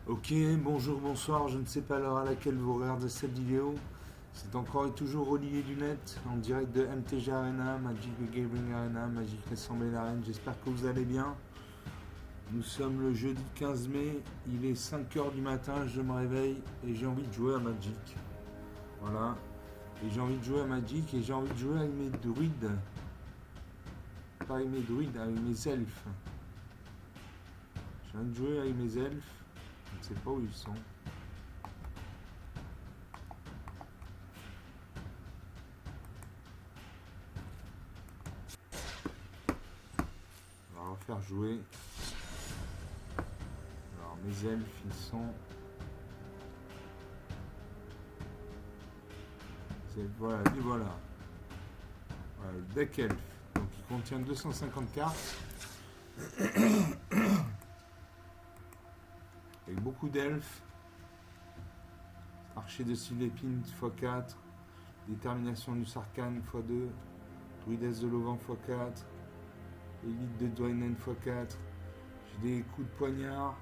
Ok, bonjour, bonsoir, je ne sais pas l'heure à laquelle vous regardez cette vidéo. C'est encore et toujours Olivier du Net, en direct de MTG Arena, Magic the Gathering Arena, Magic Assemblée Arena. J'espère que vous allez bien. Nous sommes le jeudi 15 mai, il est 5h du matin, je me réveille et j'ai envie de jouer à Magic. Voilà. Et j'ai envie de jouer à Magic et j'ai envie de jouer avec mes druides. Pas avec mes druides, avec mes elfes. J'ai envie de jouer avec mes elfes. Je ne sais pas où ils sont. On va refaire jouer. Alors mes elfes, ils sont... Voilà, et voilà. Voilà, le deck elf. Donc il contient 250 cartes. Avec beaucoup d'elfes. Archer de Sylépine x4. Détermination du Sarkhan x2. Druidesse de Lovan x4. Élite de Dwayne x4. J'ai des coups de poignard.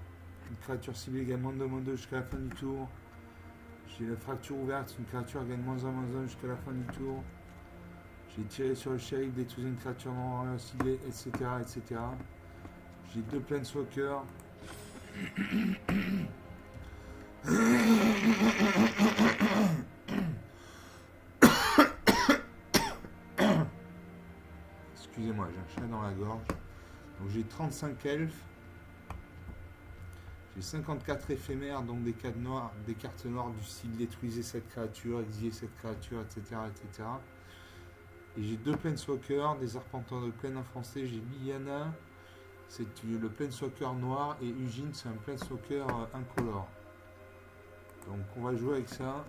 Une créature ciblée également de -2 jusqu'à la fin du tour. J'ai la fracture ouverte, une créature gagne -1/-1 jusqu'à la fin du tour. J'ai tiré sur le shake, détruisé une créature non ciblée, etc., etc. J'ai 2 planeswalkers. Excusez-moi, j'ai un chat dans la gorge. Donc j'ai 35 elfes. J'ai 54 éphémères, donc des cartes noires du style détruisez cette créature, exilez cette créature, etc., etc. Et j'ai 2 planeswalkers, des arpenteurs de plaine en français. J'ai Liliana, c'est le planeswalker noir, et Eugene, c'est un planeswalker incolore. Donc on va jouer avec ça.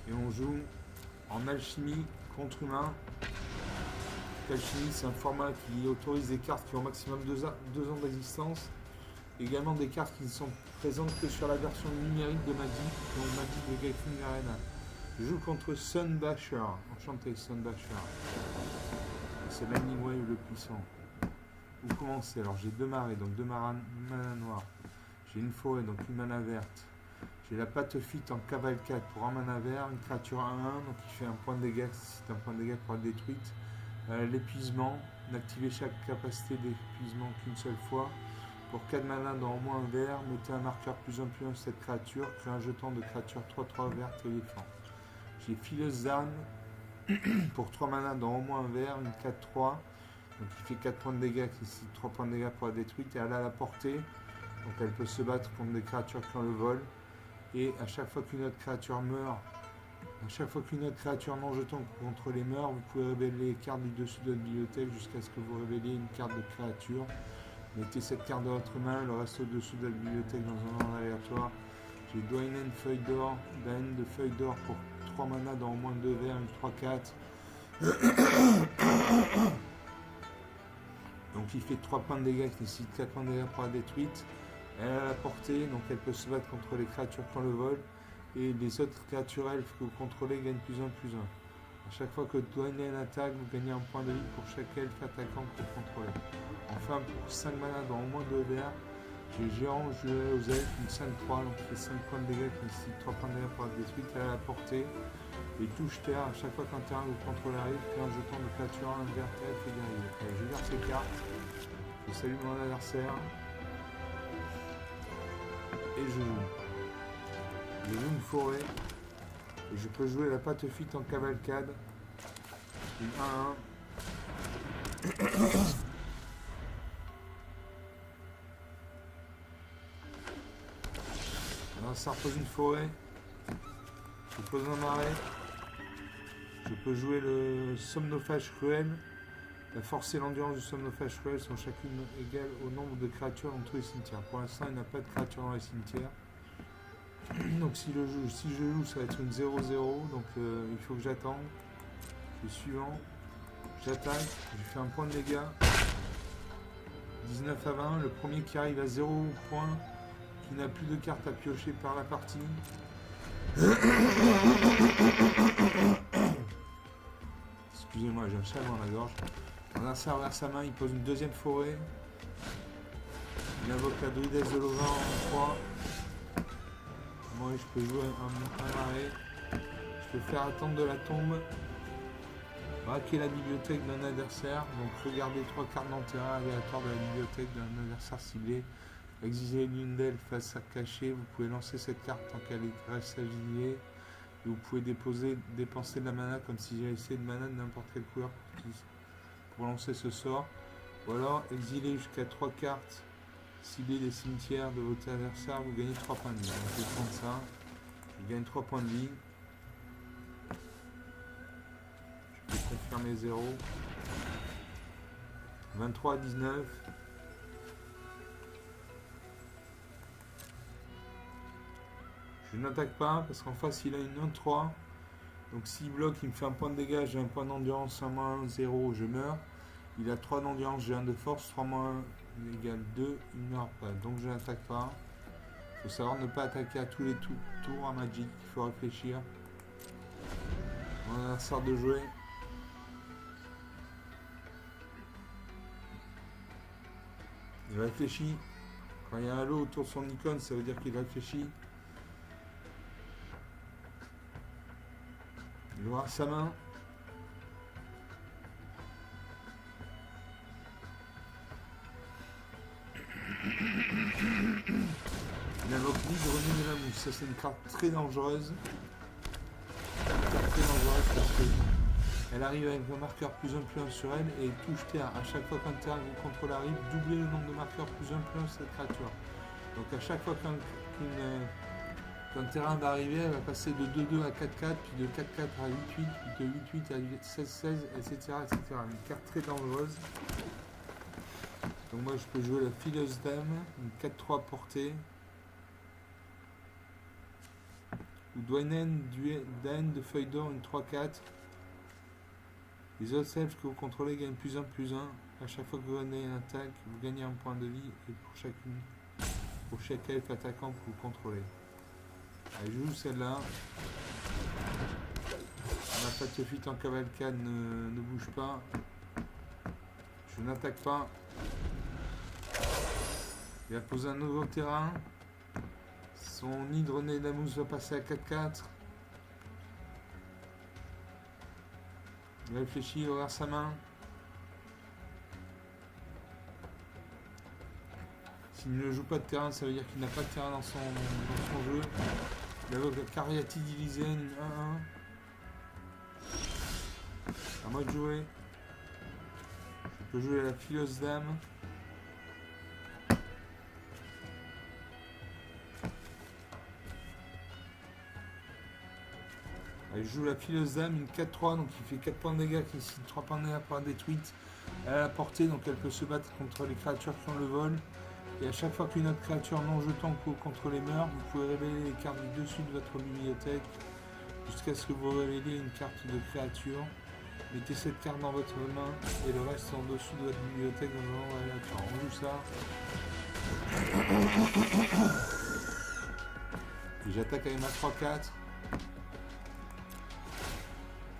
Et on joue en alchimie contre humain. L'alchimie, c'est un format qui autorise des cartes qui ont au maximum 2 ans d'existence. Également des cartes qui ne sont présentes que sur la version numérique de Magic, donc Magic the Gathering Arena. Je joue contre Sunbasher. Enchanté Sunbasher. C'est l'Lightning Wave le puissant. Vous commencez. Alors j'ai 2 marées, donc 2 mana noirs. J'ai une forêt, donc une mana verte. J'ai la Patophyte en cavalcade pour un mana vert, une créature 1-1, donc il fait un point de dégâts si c'est un point de dégâts pour être détruite. L'épuisement, n'activez chaque capacité d'épuisement qu'une seule fois. Pour 4 mana dans au moins un vert, mettez un marqueur +1/+1 sur cette créature, créez un jeton de créature 3/3 verte éléphant. J'ai Fileuse d'âme pour 3 mana dans au moins un vert, une 4/3, donc il fait 4 points de dégâts, ici 3 points de dégâts pour être détruite, et elle a la portée, donc elle peut se battre contre des créatures qui ont le vol, et à chaque fois qu'une autre créature meurt, à chaque fois qu'une autre créature non jeton contre les meurt, vous pouvez révéler les cartes du dessus de votre bibliothèque jusqu'à ce que vous révéliez une carte de créature. Mettez cette carte dans votre main, le reste au-dessous de la bibliothèque dans un ordre aléatoire. J'ai Dwayne feuille d'or, Daen de feuille d'or pour 3 mana dans au moins 2 verts, une 3-4. Donc il fait 3 points de dégâts, qui nécessite 4 points de dégâts pour la détruite. Elle a la portée, donc elle peut se battre contre les créatures qui ont le vol. Et les autres créatures elfes que vous contrôlez gagnent +1/+1. A chaque fois que Dwayne attaque, vous gagnez un point de vie pour chaque elfe attaquant que vous contrôlez. Enfin, pour 5 mana dans au moins 2 verts, j'ai Géant joué aux elfes, une 5/3, donc il fait 5 points de dégâts, qui nécessite 3 points de dégâts pour la détruite. Elle a la portée. Et touche terre, à chaque fois qu'un terrain que vous contrôlez arrive, créez un jeton de créature verte elfe et guerrier. Allez, je garde ces cartes. Je salue mon adversaire. Et je joue. Je joue une forêt. Et je peux jouer la Patophyte en cavalcade. Une 1-1. Alors ça repose une forêt. Je pose un marais. Je peux jouer le Somnophage Cruel. La force et l'endurance du Somnophage Cruel sont chacune égales au nombre de créatures dans tous les cimetières. Pour l'instant, il n'y a pas de créatures dans les cimetières. Donc si je joue, ça va être une 0-0. Donc il faut que j'attende. Le suivant. J'attaque. Je fais un point de dégâts. 19 à 20. Le premier qui arrive à 0 points, qui n'a plus de cartes à piocher par la partie. Excusez-moi, j'ai un chat dans la gorge. Mon adversaire vers sa main, il pose une deuxième forêt. Il invoque la druidesse de Lovin en 3. Moi je peux jouer un arrêt. Je peux faire attendre de la tombe. Braquer la bibliothèque d'un adversaire. Donc regarder 3 cartes d'enterrement aléatoires de la bibliothèque d'un adversaire ciblé. Exiler l'une d'elles face à cacher. Vous pouvez lancer cette carte tant qu'elle reste agilée. Et vous pouvez dépenser de la mana comme si j'avais essayé de mana de n'importe quelle couleur pour lancer ce sort. Ou alors exiler jusqu'à 3 cartes ciblées des cimetières de votre adversaire, vous gagnez 3 points de vie. Donc je vais prendre ça. Je gagne 3 points de vie. Je peux confirmer 0. 23 à 19. Je n'attaque pas parce qu'en face il a une 1-3. Donc s'il bloque, il me fait un point de dégâts, j'ai un point d'endurance, 1-1, 0, je meurs. Il a 3 d'endurance, j'ai 1 de force, 3 1 égale 2, il meurt pas. Donc je n'attaque pas. Il faut savoir ne pas attaquer à tous les tours à Magic, il faut réfléchir. Mon adversaire de jouer. Il réfléchit. Quand il y a un halo autour de son icône, ça veut dire qu'il réfléchit. Il aura sa main. Il invoque l'hydronie de la mousse. Ça, c'est une carte très dangereuse. Très dangereuse parce qu'elle arrive avec un marqueur +1/+1 sur elle et touche terre. À chaque fois qu'un terrain que vous contrôlez arrive, doublez le nombre de marqueurs +1/+1 sur cette créature. Donc à chaque fois qu'un terrain va arriver, elle va passer de 2-2 à 4-4, puis de 4-4 à 8-8, puis de 8-8 à 16-16, etc., etc. Une carte très dangereuse. Donc moi je peux jouer la fileuse dame, une 4-3 portée. Ou Dwayne Daine de feuille d'or, une 3-4. Les autres elfes que vous contrôlez gagnent +1/+1. À chaque fois que vous gagnez une attaque, vous gagnez un point de vie. Et pour chaque elfe attaquant que vous contrôlez. Allez, je joue celle-là. Ma patte fuite en cavalcade ne bouge pas. Je n'attaque pas. Il va poser un nouveau terrain. Son hydroné de la mousse va passer à 4-4. Il réfléchit, il regarde sa main. S'il ne joue pas de terrain, ça veut dire qu'il n'a pas de terrain dans son jeu. Il invoque la Cariatide Elysienne, 1-1. À moi de jouer. Je peux jouer la fileuse dame. Allez, je joue la fileuse dame, une 4-3, donc il fait 4 points de dégâts, qui est 3 points de dégâts pour la détruite. Elle a la portée, donc elle peut se battre contre les créatures qui ont le vol. Et à chaque fois qu'une autre créature non jetant que vous contrôlez meurt, vous pouvez révéler les cartes du dessus de votre bibliothèque jusqu'à ce que vous révéliez une carte de créature. Mettez cette carte dans votre main et le reste en dessous de votre bibliothèque dans un ordre aléatoire. On joue ça. Et j'attaque avec ma 3-4.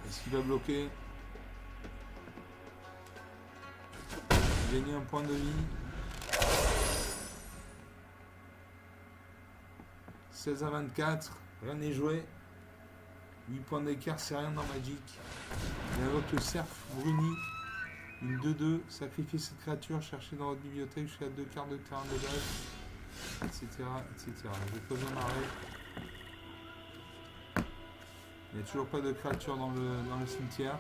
Est-ce qu'il va bloquer? Gagner un point de vie. 16 à 24, rien n'est joué. 8 points d'écart, c'est rien dans Magic. Il invoque le cerf bruni. Une 2-2, sacrifiez cette créature, cherchez dans votre bibliothèque jusqu'à 2 cartes de terrain de base, etc. etc. Je pose un arrêt. Il n'y a toujours pas de créature dans le cimetière.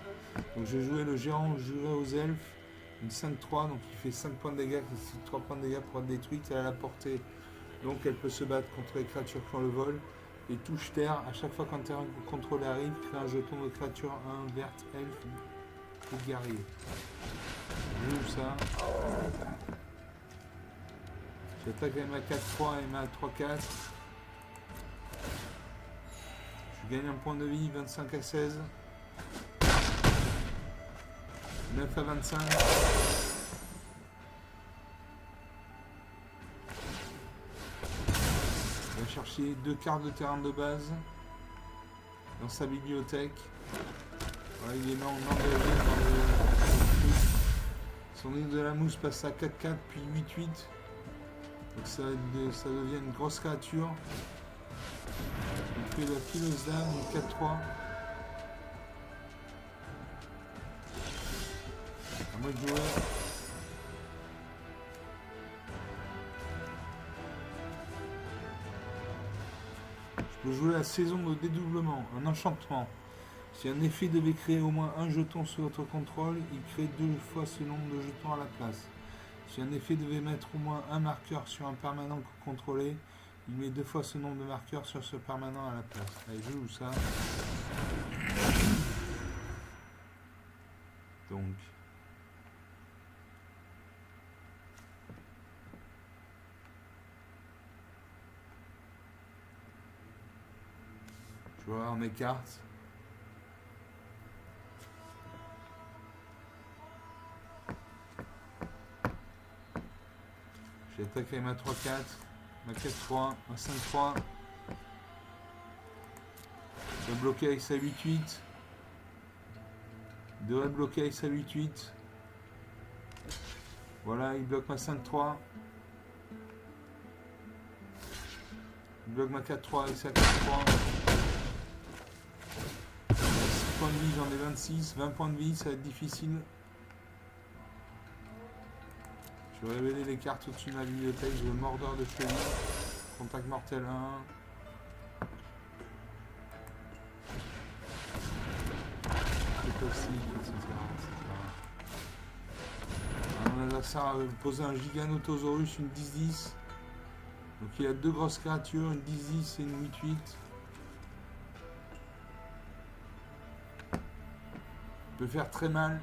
Donc je vais jouer le géant juré aux elfes. Une 5-3, donc il fait 5 points de dégâts, 3 points de dégâts pour être détruite. Elle a la portée, donc elle peut se battre contre les créatures qui ont le vol. Et touche terre, à chaque fois qu'un terrain que vous contrôlez arrive, crée un jeton de créature 1 verte, elfe ou guerrier. Je joue ça. J'attaque avec ma 4-3 et ma 3-4. Je gagne un point de vie, 25 à 16. 9 à 25. Il va chercher 2 cartes de terrain de base dans sa bibliothèque. Voilà, il est là en engagé dans le truc. Son île de la mousse passe à 4-4 puis 8-8. Donc ça devient une grosse créature. Il fait la fileuse d'âme, une 4-3. À moi de jouer. Je peux jouer la saison de dédoublement, un enchantement. Si un effet devait créer au moins un jeton sous votre contrôle, il crée 2 fois ce nombre de jetons à la place. Si un effet devait mettre au moins un marqueur sur un permanent que vous contrôlez, il met 2 fois ce nombre de marqueurs sur ce permanent à la place. Allez, je joue ça. Donc. Je vais voir mes cartes. J'attaque avec ma 3-4, ma 4-3, ma 5-3. Je vais bloquer avec sa 8-8. Il devrait bloquer avec sa 8-8. Voilà, il bloque ma 5-3. Il bloque ma 4-3 avec sa 4-3. 6 points de vie, j'en ai 26. 20 points de vie, ça va être difficile. Je vais révéler les cartes au-dessus de ma bibliothèque. Je veux mordeur de cheville. Contact mortel 1. C'est toxique, etc. Mon adversaire a posé un Giganotosaurus, une 10-10. Donc il a 2 grosses créatures, une 10-10 et une 8-8. Il peut faire très mal.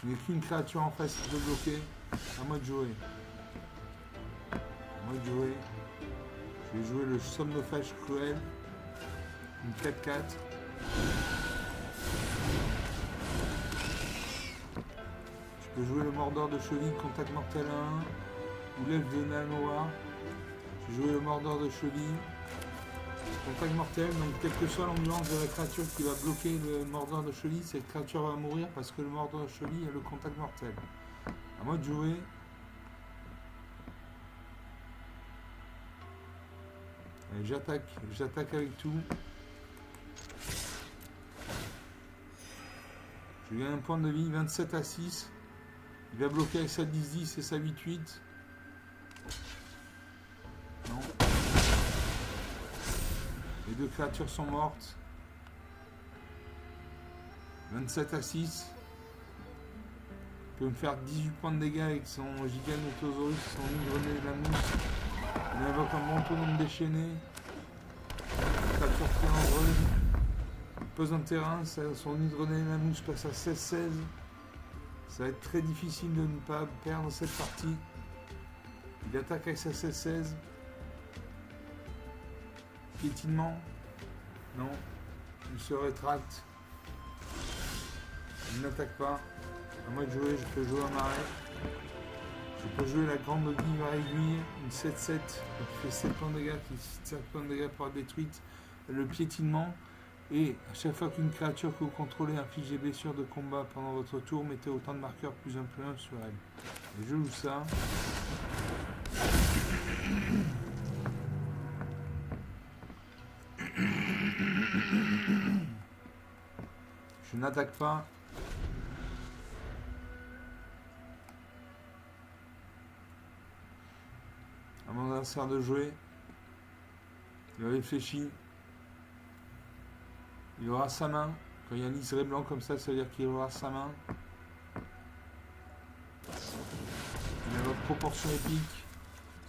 Je n'ai qu'une créature en face qui peut bloquer. À moi de jouer. À moi de jouer. Je vais jouer le somnophage cruel. Une 4-4. Je peux jouer le mordeur de cheville, contact mortel 1. Ou l'elfe de Nanoa. Je vais jouer le mordeur de cheville. Contact mortel, donc quelle que soit l'ambulance de la créature qui va bloquer le mordeur de cheville, cette créature va mourir parce que le mordeur de cheville a le contact mortel. À moi de jouer. Allez, j'attaque avec tout. Je gagne un point de vie, 27 à 6. Il va bloquer avec sa 10-10 et sa 8-8. Non. Les 2 créatures sont mortes. 27 à 6. Il peut me faire 18 points de dégâts avec son Giganotosaurus, son ivrené de la mousse. Il invoque un Brontodon déchaîné. Créature très nombreuse. Il pose un terrain, son ivrené de la mousse passe à 16-16. Ça va être très difficile de ne pas perdre cette partie. Il attaque avec sa 16-16. Piétinement. Non. Il se rétracte. Il n'attaque pas. À moi de jouer, je peux jouer un marais. Je peux jouer la grande guille à aiguille, une 7-7, qui fait 7 points de dégâts, qui 7 points de dégâts pour être détruite. Le piétinement. Et à chaque fois qu'une créature que vous contrôlez inflige des blessures de combat pendant votre tour, mettez autant de marqueurs plus un sur elle. Et je joue ça. Je n'attaque pas. À mon adversaire de jouer. Il réfléchit. Il aura sa main. Quand il y a un liseré blanc comme ça veut dire qu'il aura sa main. Il a votre proportion épique.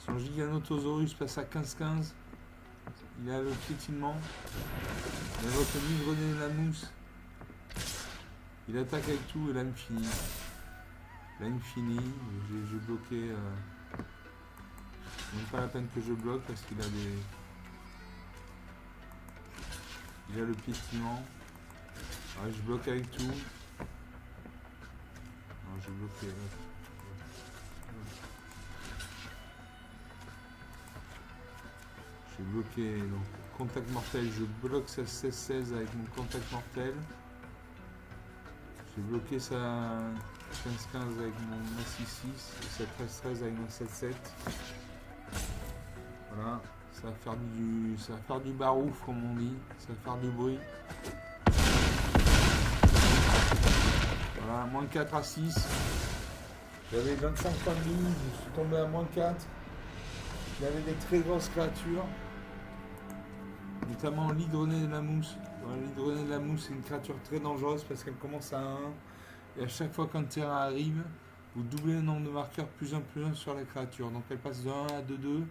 Son Giganotosaurus passe à 15-15. Il a le piétinement. Il a votre ivrené de la mousse. Il attaque avec tout et l'infini. L'infini. J'ai bloqué. Même pas la peine que je bloque parce qu'il a des. Il a le piétinement. Ouais, je bloque avec tout. Non, j'ai bloqué. J'ai bloqué. Donc, contact mortel. Je bloque sa 16-16 avec mon contact mortel. J'ai bloqué sa 15-15 avec mon 6-6 et sa 13-13 avec mon 7-7. Voilà, ça va faire du barouf comme on dit, ça va faire du bruit. Voilà, moins 4 à 6. J'avais 25 points de vie, je suis tombé à moins 4. Il y avait des très grosses créatures, notamment l'hydronée de la mousse. Voilà, l'hydronée de la mousse, c'est une créature très dangereuse parce qu'elle commence à 1. Et à chaque fois qu'un terrain arrive, vous doublez le nombre de marqueurs plus 1 sur la créature. Donc elle passe de 1 à 2-2,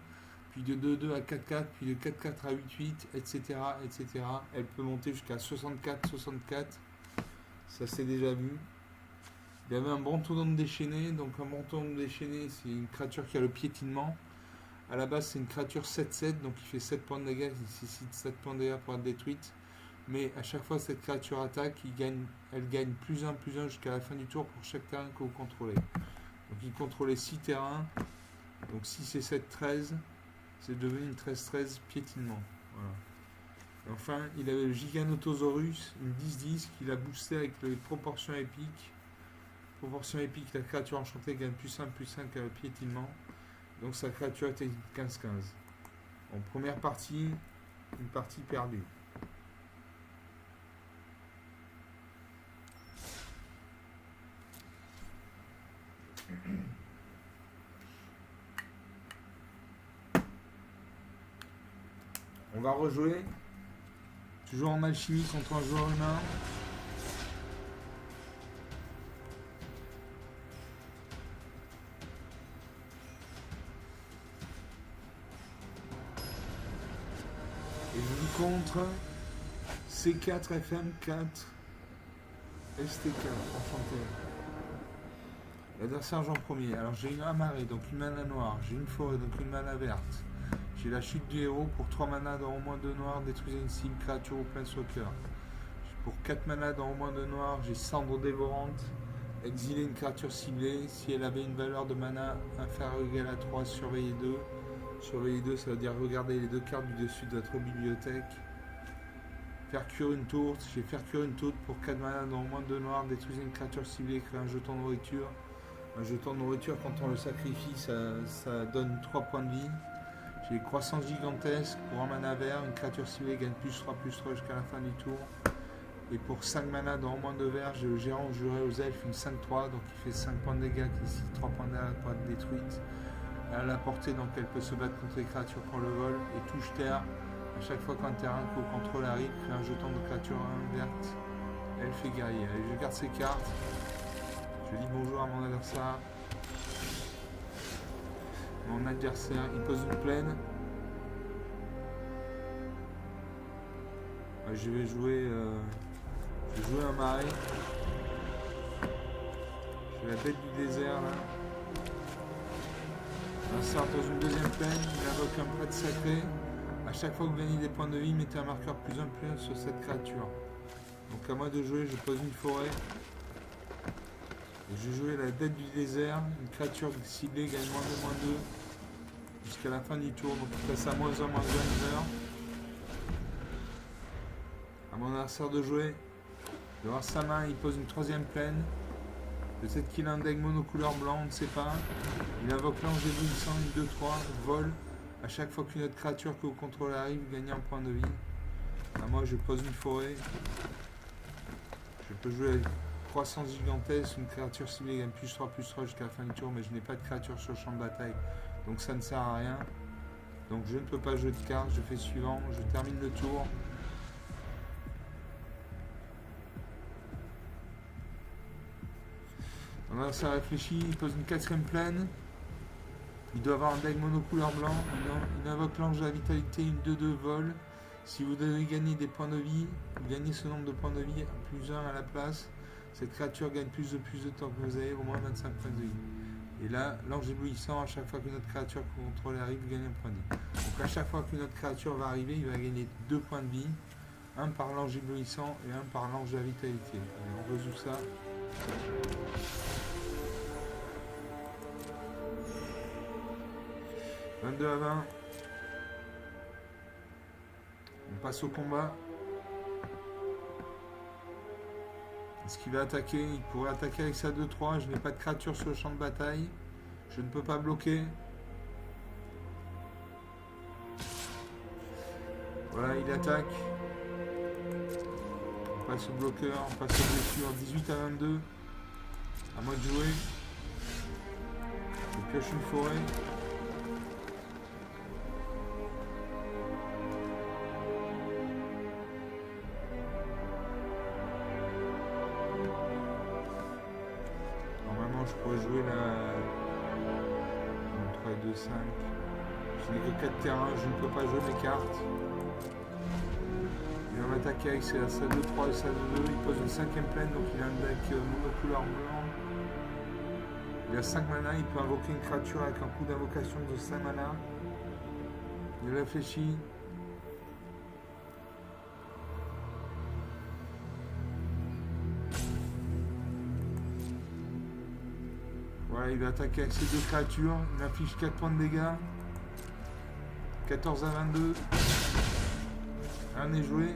puis de 2-2 à 4-4, puis de 4-4 à 8-8, etc., etc. Elle peut monter jusqu'à 64-64. Ça c'est déjà vu. Il y avait un Brontodon déchaîné. Donc un Brontodon déchaîné, c'est une créature qui a le piétinement. À la base, c'est une créature 7-7, donc il fait 7 points de dégâts, il nécessite 7 points de dégâts pour être détruite. Mais à chaque fois cette créature attaque, elle gagne plus 1 jusqu'à la fin du tour pour chaque terrain que vous contrôlez. Donc il contrôlait 6 terrains, donc 6 et 7, 13. C'est devenu une 13-13 piétinement. Voilà. Et enfin, il avait le Giganotosaurus, une 10-10 qu'il a boosté avec les proportions épiques. Proportion épique, la créature enchantée gagne plus 1 à le piétinement. Donc sa créature était 15-15. En première partie, une partie perdue. On va rejouer. Toujours en alchimie contre un joueur humain. Et je joue contre C4FM4 ST4. Enchanté. L'adversaire joue en premier. Alors j'ai une amarrée, donc une mana noire. J'ai une forêt, donc une mana verte. J'ai la chute du héros pour 3 mana dans au moins 2 noirs. Détruisez une cible, créature ou planeswalker. Pour 4 mana dans au moins 2 noirs, j'ai cendre dévorante. Exiler une créature ciblée. Si elle avait une valeur de mana inférieure ou égale à 3, surveillez 2. Surveiller 2, ça veut dire regarder les 2 cartes du dessus de votre bibliothèque. Faire cuire une tourte. J'ai faire cuire une tourte pour 4 mana dans au moins 2 noirs. Détruisez une créature ciblée, créez un jeton de nourriture. Un jeton de nourriture, quand on le sacrifie, ça donne 3 points de vie. J'ai croissance gigantesque pour un mana vert. Une créature ciblée gagne plus 3 jusqu'à la fin du tour. Et pour 5 mana dans au moins 2 verts, j'ai le gérant juré aux elfes une 5-3. Donc il fait 5 points de dégâts, qui ici 3 points de dégâts pour être détruite. Elle a la portée, donc elle peut se battre contre les créatures pour le vol. Et touche terre. À chaque fois qu'un terrain que vous contrôlez arrive, crée un jeton de créature verte. Elle fait guerrier. Allez, je garde ces cartes. Je dis bonjour à mon adversaire. Mon adversaire, il pose une plaine. Je vais jouer un marais. J'ai la bête du désert là. L'adversaire pose une deuxième plaine. Il invoque un prêtre sacré. A chaque fois que vous gagnez des points de vie, mettez un marqueur plus 1 sur cette créature. Donc à moi de jouer, je pose une forêt. Et je jouais la dette du désert, une créature ciblée gagne -2/-2 jusqu'à la fin du tour, donc il passe à -1/-1 heure. À mon adversaire de jouer, de voir sa main, il pose une troisième plaine. Peut-être qu'il a un deck monocouleur blanc, on ne sait pas. Il invoque l'ange éblouissant, une 2-3, vol. À chaque fois qu'une autre créature que vous contrôlez arrive, vous gagnez un point de vie. À moi, je pose une forêt. Je peux jouer avec croissance gigantesque, une créature ciblée gagne +3 jusqu'à la fin du tour, mais je n'ai pas de créature sur le champ de bataille, donc ça ne sert à rien. Donc je ne peux pas jouer de cartes, je fais suivant, je termine le tour. Alors ça réfléchit, il pose une quatrième plaine. Il doit avoir un deck monocouleur blanc. Il invoque l'ange de la vitalité, une 2-2 vol. Si vous devez gagner des points de vie, vous gagnez ce nombre de points de vie, plus 1 à la place. Cette créature gagne plus de temps que vous avez, au moins 25 points de vie. Et là, l'ange éblouissant, à chaque fois qu'une autre créature que vous contrôlez arrive, vous gagnez un point de vie. Donc à chaque fois qu'une autre créature va arriver, il va gagner 2 points de vie. Un par l'ange éblouissant et un par l'ange de la vitalité. Allez, on résout ça. « 22 à 20. On passe au combat. Est-ce qu'il va attaquer? Il pourrait attaquer avec sa 2-3. Je n'ai pas de créature sur le champ de bataille. Je ne peux pas bloquer. Voilà, il attaque. On passe au bloqueur, on passe aux blessures. 18 à 22. À moi de jouer. Je pioche une forêt. Normalement, je pourrais jouer la 3 et 2, 5. Je n'ai que 4 terrains, je ne peux pas jouer mes cartes. Il va m'attaquer avec sa 2-3 et sa 2-2. Il pose une 5ème plaine, donc il a un deck monocouleur blanc. Il a 5 mana, il peut invoquer une créature avec un coup d'invocation de 5 mana. Il réfléchit. Voilà, il va attaquer avec ses 2 créatures. Il affiche 4 points de dégâts. 14 à 22. Rien n'est joué.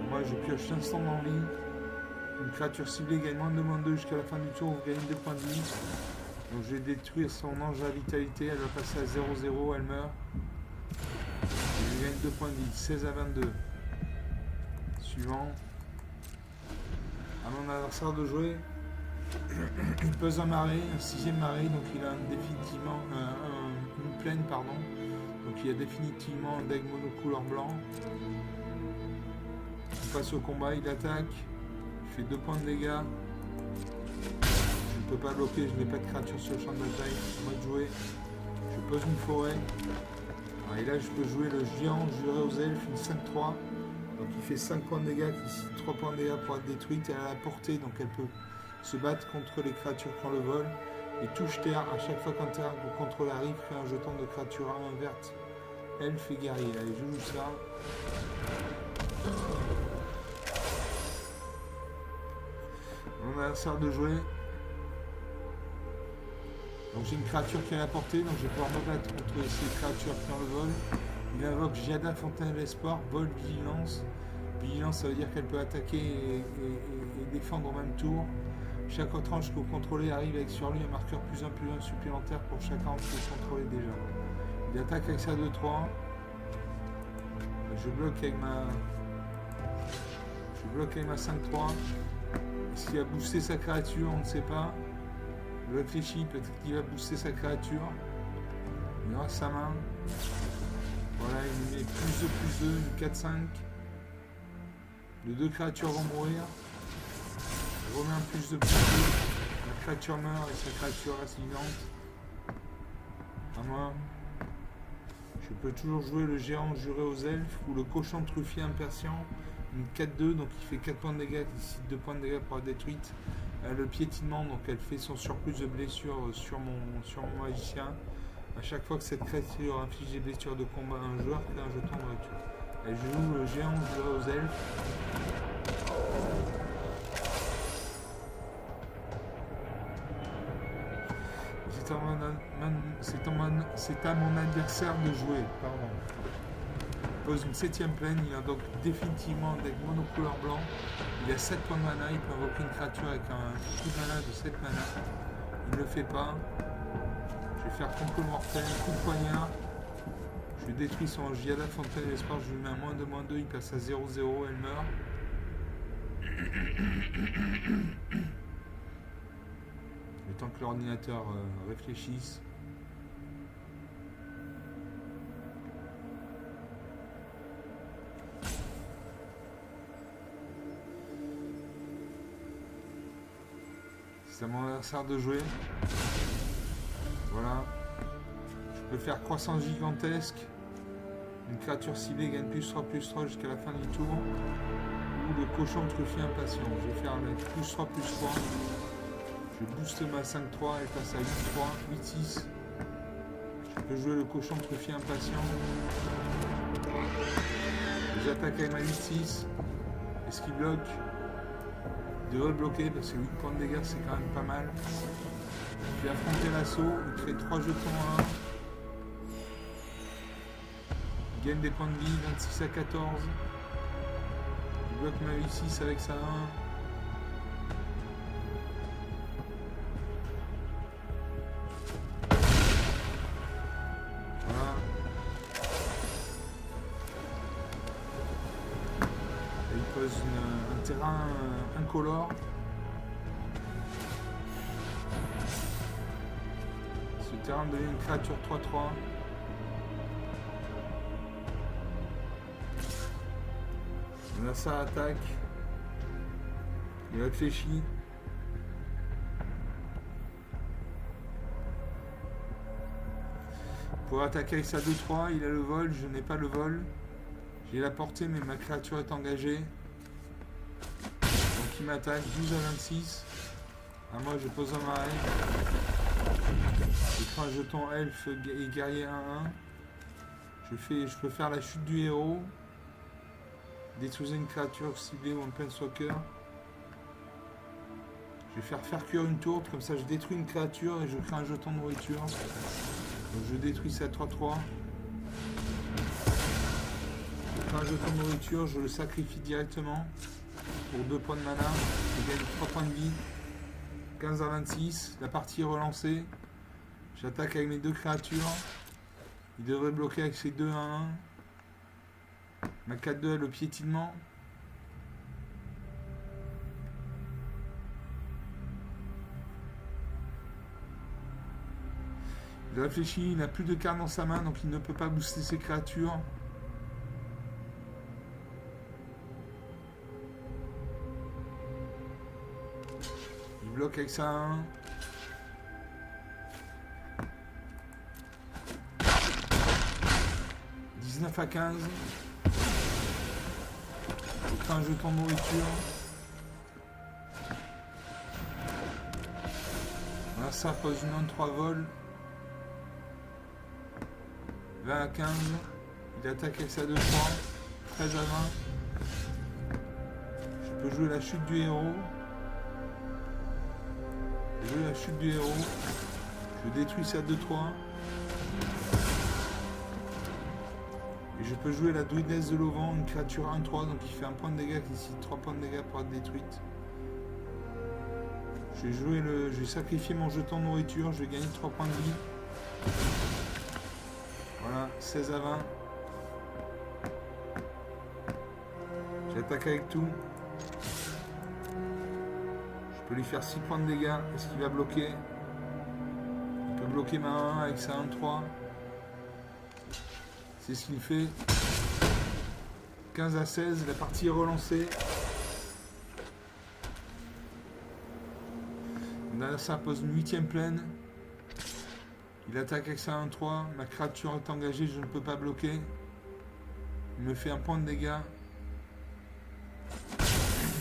Moi je pioche l'instant d'envie. Une créature ciblée gagne -2/-2 jusqu'à la fin du tour, vous gagnez 2 points de vie. Donc je vais détruire son ange à vitalité, elle va passer à 0-0, elle meurt. Et je gagne 2 points de vie, 16 à 22. Suivant. À mon adversaire de jouer. Il pose un marais, un 6ème marais, donc il a définitivement une plaine, pardon. Donc il a définitivement un deck monocouleur blanc. On passe au combat, il attaque. Il fait 2 points de dégâts. Je ne peux pas bloquer, je n'ai pas de créature sur le champ de bataille. Moi de jouer. Je pose une forêt. Et là je peux jouer le géant juré aux elfes, une 5-3. Donc il fait 5 points de dégâts, ici 3 points de dégâts pour être détruite. Elle a la portée, donc elle peut se battre contre les créatures qui ont le vol. Et touche terre, à chaque fois qu'un terre ou contrôle arrive, crée un jeton de créature verte. Elfe et guerrier. Allez, je joue ça. Mon adversaire de jouer. Donc j'ai une créature qui a la portée, donc je vais pouvoir me battre contre ces créatures qui ont le vol. Il invoque Giada, Fontaine de l'Espoir, vol, vigilance. Vigilance, ça veut dire qu'elle peut attaquer et défendre au même tour. Chaque autre ange que vous contrôlez arrive avec sur lui un marqueur +1/+1 supplémentaire pour chaque ange que vous contrôlez déjà. Il attaque avec sa 2-3. Je bloque avec ma 5-3. Est-ce qu'il a boosté sa créature? On ne sait pas. Je réfléchis, peut-être qu'il va booster sa créature. Il aura sa main. Voilà, il met +2/+2, une 4-5. Les 2 créatures vont mourir. Je remets un +2/+2. La créature meurt et sa créature reste vivante. À moi. Je peux toujours jouer le géant juré aux elfes ou le cochon truffier impatient. Une 4-2, donc il fait 4 points de dégâts, ici 2 points de dégâts pour la détruite. Le piétinement, donc elle fait son surplus de blessures sur mon magicien. À chaque fois que cette créature inflige des blessures de combat à un joueur, crée un jeton de retour. Elle joue le géant juré aux elfes. C'est à mon adversaire de jouer. Pardon. Il pose une 7ème plaine, il a donc définitivement un deck monocouleur blanc. Il a 7 points de mana, il peut invoquer une créature avec un coup de mana de 7 mana. Il ne le fait pas. Je vais faire complot mortel, coup de poignard. Je détruis son Giada, Fontaine de l'Espoir, je lui mets un -2/-2, il passe à 0-0, elle meurt. Le temps que l'ordinateur réfléchisse. C'est à mon adversaire de jouer. Voilà. Je peux faire croissance gigantesque. Une créature ciblée gagne +3/+3 jusqu'à la fin du tour. Ou le cochon truffier impatient. Je vais faire avec +3/+3. Je booste ma 5-3, elle passe à 8-3, 8-6. Je peux jouer le cochon truffier impatient. J'attaque avec ma 8-6. Est-ce qu'il bloque? Il devrait bloquer parce que 8 points de dégâts c'est quand même pas mal. Je vais affronter l'assaut, il crée 3 jetons à 1. Il gagne des points de vie, 26 à 14. Il bloque ma V6 avec sa 1. Voilà. Et il pose un terrain incolore. Ce terrain devient une créature 3-3. Là ça attaque. Il réfléchit. Pour attaquer avec sa 2-3, il a le vol, je n'ai pas le vol. J'ai la portée mais ma créature est engagée. Donc il m'attaque 12 à 26. À moi je pose un marais. Je prends un jeton elfe et guerrier 1-1. Je peux faire la chute du héros. Détruisez une créature ciblée ou un planeswalker. Je vais faire cuire une tourte, comme ça je détruis une créature et je crée un jeton de nourriture. Donc je détruis ça à 3-3. Je crée un jeton de nourriture, je le sacrifie directement pour 2 points de mana. Je gagne 3 points de vie. 15 à 26, la partie est relancée. J'attaque avec mes 2 créatures. Il devrait bloquer avec ses 2 à 1. Ma 4-2 a le piétinement. Il réfléchit, il n'a plus de cartes dans sa main, donc il ne peut pas booster ses créatures. Il bloque avec sa 1. À 15. Je fais un jeton de nourriture. Là ça pose une 3 vol. 20 à 15. Il attaque avec sa 2-3. 13 à 20. Je peux jouer la chute du héros. Je joue la chute du héros. Je détruis sa 2-3. Et je peux jouer la druidesse de l'auvent, une créature 1-3, donc il fait un point de dégâts ici, 3 points de dégâts pour être détruite. Je vais sacrifier mon jeton de nourriture, je vais gagner 3 points de vie. Voilà, 16 à 20. J'attaque avec tout. Je peux lui faire 6 points de dégâts. Est-ce qu'il va bloquer? Il peut bloquer ma 1 avec sa 1-3. C'est ce qu'il fait. 15 à 16, la partie est relancée. Là, ça pose une 8ème plaine. Il attaque avec sa 1-3. Ma créature est engagée, je ne peux pas bloquer. Il me fait un point de dégâts.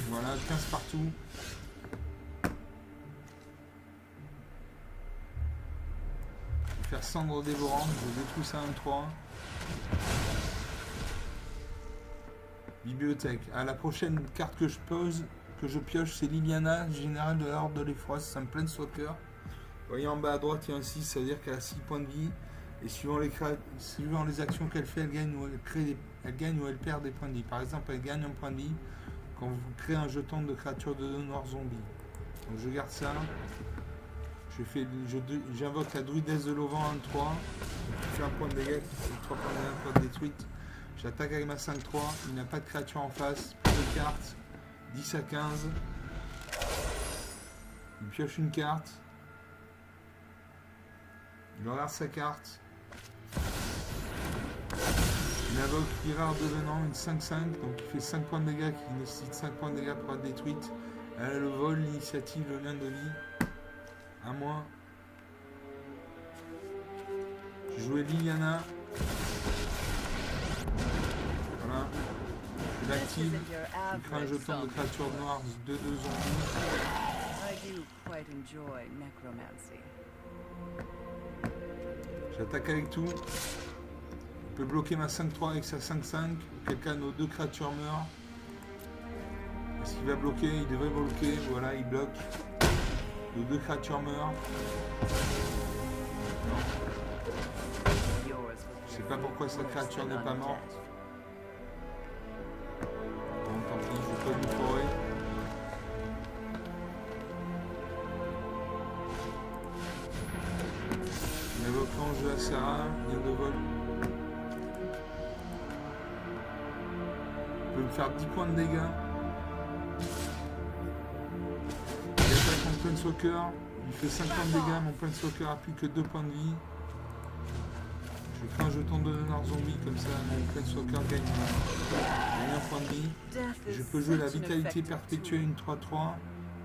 Voilà, 15 partout. Je vais faire cendre dévorante, je détruis sa 1-3. Bibliothèque. À la prochaine carte que je pioche, c'est Liliana, générale de l'ordre de l'Effroi, c'est un planeswalker. Vous voyez en bas à droite, il y a un 6, ça veut dire qu'elle a 6 points de vie. Et suivant les actions qu'elle fait, elle gagne ou elle perd des points de vie. Par exemple, elle gagne un point de vie quand vous créez un jeton de créature de 2 noirs zombies. Donc je garde ça. J'invoque la druidesse de l'auvent 1-3. Je fais un point de dégâts, 3 points de dégâts pour être détruite. J'attaque avec ma 5-3. Il n'a pas de créature en face. Plus de cartes. 10 à 15. Il pioche une carte. Il regarde sa carte. Il invoque Pirard devenant une 5-5. Donc il fait 5 points de dégâts qui nécessite 5 points de dégâts pour être détruite. Elle a le vol, l'initiative, le lien de vie. À moi. Je jouais Liliana. Voilà. Je l'active. Je crée un jeton de créature noire de 2 zombies. J'attaque avec tout. Il peut bloquer ma 5-3 avec sa 5-5. Auquel cas nos 2 créatures meurent. Est-ce qu'il va bloquer? Il devrait bloquer. Voilà, il bloque. Nos 2 créatures meurent. Non. Je sais pas pourquoi cette créature n'est pas morte. Bon, tant pis, je pose une forêt. On évoque l'ange de la Serra, lien de vol. Je peux me faire 10 points de dégâts. Il attaque mon Planeswalker, il fait 50 dégâts, mon Planeswalker a plus que 2 points de vie. Je fais un jeton de honneur zombie, comme ça mon Planeswalker gagne un point de vie. Et je peux jouer la vitalité perpétuelle, une 3-3,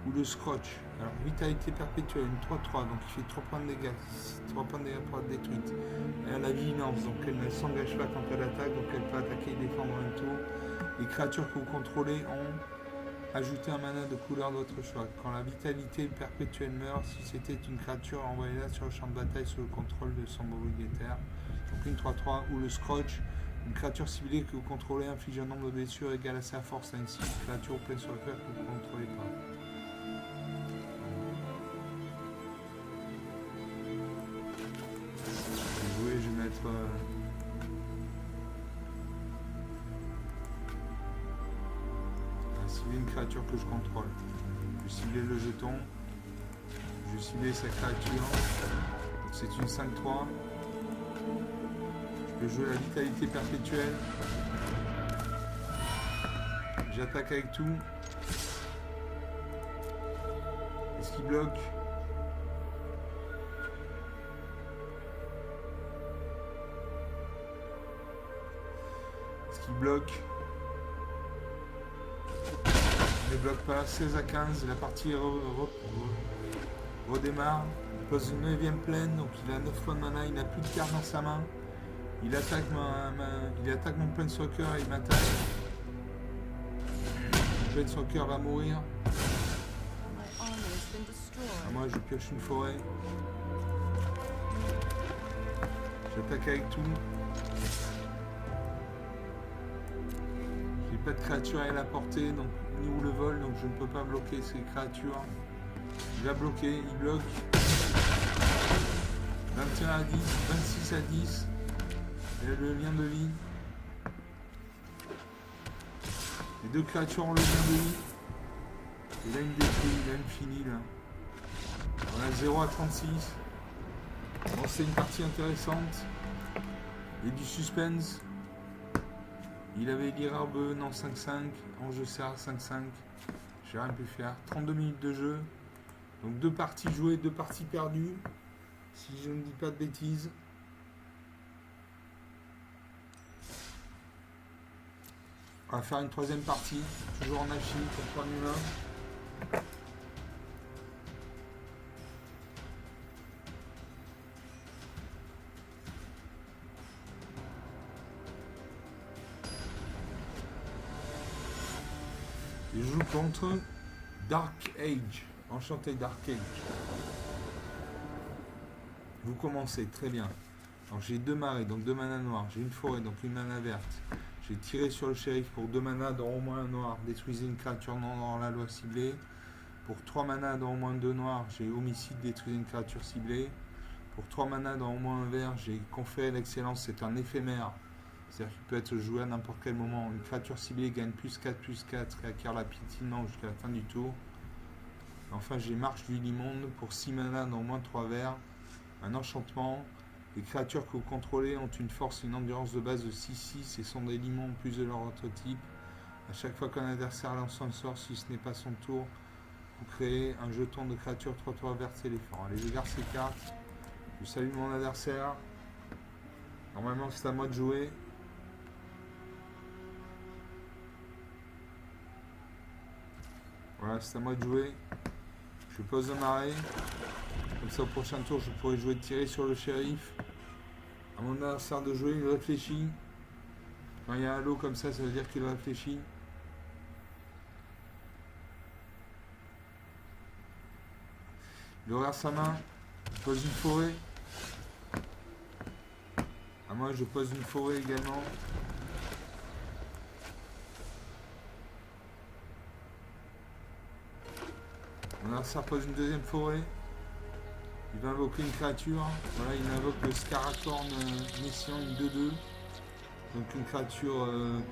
ou le scotch. Alors vitalité perpétuelle, une 3-3, donc il fait 3 points de dégâts, 3 points de dégâts pour être détruite. Elle a la vigilance, donc elle ne s'engage pas quand elle attaque, donc elle peut attaquer et défendre en même tour. Les créatures que vous contrôlez ont ajouté un mana de couleur de votre choix. Quand la vitalité perpétuelle meurt, si c'était une créature, envoyez-la sur le champ de bataille sous le contrôle de son propriétaire. Donc une 3-3 ou le scotch. Une créature ciblée que vous contrôlez inflige un nombre de blessures égal à sa force à une créature pleine sur le cœur que vous ne contrôlez pas. Je vais mettre cibler une créature que je contrôle. Je vais cibler le jeton. Je vais cibler sa créature. C'est une 5-3. Je vais jouer la vitalité perpétuelle. J'attaque avec tout. Est-ce qu'il bloque? Est-ce qu'il bloque? Il ne bloque pas. 16 à 15. La partie redémarre. Il pose une 9ème plaine. Donc il a 9 points de mana. Il n'a plus de cartes dans sa main. Il attaque, il attaque mon Planeswalker et il m'attaque. Mon Planeswalker va mourir. Moi je pioche une forêt. J'attaque avec tout. J'ai pas de créature à la portée, donc ni où le vol, donc je ne peux pas bloquer ces créatures. Il va bloquer, il bloque. 21 à 10, 26 à 10. Il a le lien de vie. Les deux créatures ont le lien de vie. Et là, il me détruit, il a une finie là. On a 0 à 36. Bon, c'est une partie intéressante. Il y a du suspense. Il avait l'Irarbe, non 5-5. Ange Serra 5-5. J'ai rien pu faire. 32 minutes de jeu. Donc 2 parties jouées, 2 parties perdues. Si je ne dis pas de bêtises. On va faire une 3ème partie, toujours en alchimie contre un humain. Et je joue contre Dark Age, enchanté Dark Age. Vous commencez, très bien. Alors j'ai 2 marées, donc 2 manas noirs. J'ai une forêt, donc une mana verte. J'ai tiré sur le shérif pour 2 manas dans au moins un noir. Détruisez une créature non dans la loi ciblée. Pour 3 manas dans au moins 2 noirs, j'ai homicide, détruisez une créature ciblée. Pour 3 manas dans au moins un vert, j'ai conféré l'excellence, c'est un éphémère. C'est-à-dire qu'il peut être joué à n'importe quel moment. Une créature ciblée gagne +4/+4 et acquiert la piétinement jusqu'à la fin du tour. Enfin, j'ai marche du l'immonde pour 6 manas dans au moins 3 verts. Un enchantement. Les créatures que vous contrôlez ont une force et une endurance de base de 6-6 et sont des limons en plus de leur autre type. A chaque fois qu'un adversaire lance un sort, si ce n'est pas son tour, vous créez un jeton de créature 3-3 verte éléphant. Allez, je garde ces cartes. Je salue mon adversaire. Normalement, c'est à moi de jouer. Voilà, c'est à moi de jouer. Je pose un marée. Comme ça, au prochain tour, je pourrai jouer tirer sur le shérif. À mon adversaire de jouer, il réfléchit. Quand il y a un lot comme ça veut dire qu'il réfléchit. Il regarde sa main. Il pose une forêt. À moi, je pose une forêt également. Mon adversaire pose une 2ème forêt. Il va invoquer une créature. Voilà, il invoque le Scaracorn Mission, une 2-2. Donc une créature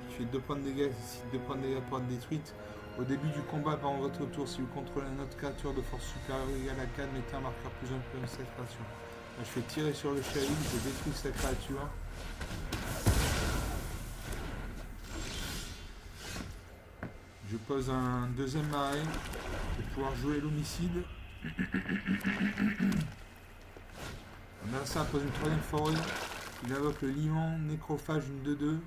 qui fait 2 points de dégâts, ici 2 points de dégâts pour être détruite. Au début du combat, pendant votre tour, si vous contrôlez une autre créature de force supérieure ou égale à 4, mettez un marqueur plus 1 plus 1 sur cette créature. Là, je fais tirer sur le shérif, je détruis cette créature. Je pose un deuxième marais pour pouvoir jouer l'homicide. L'adversaire pose une troisième forêt. Il invoque le liman, nécrophage, une 2-2.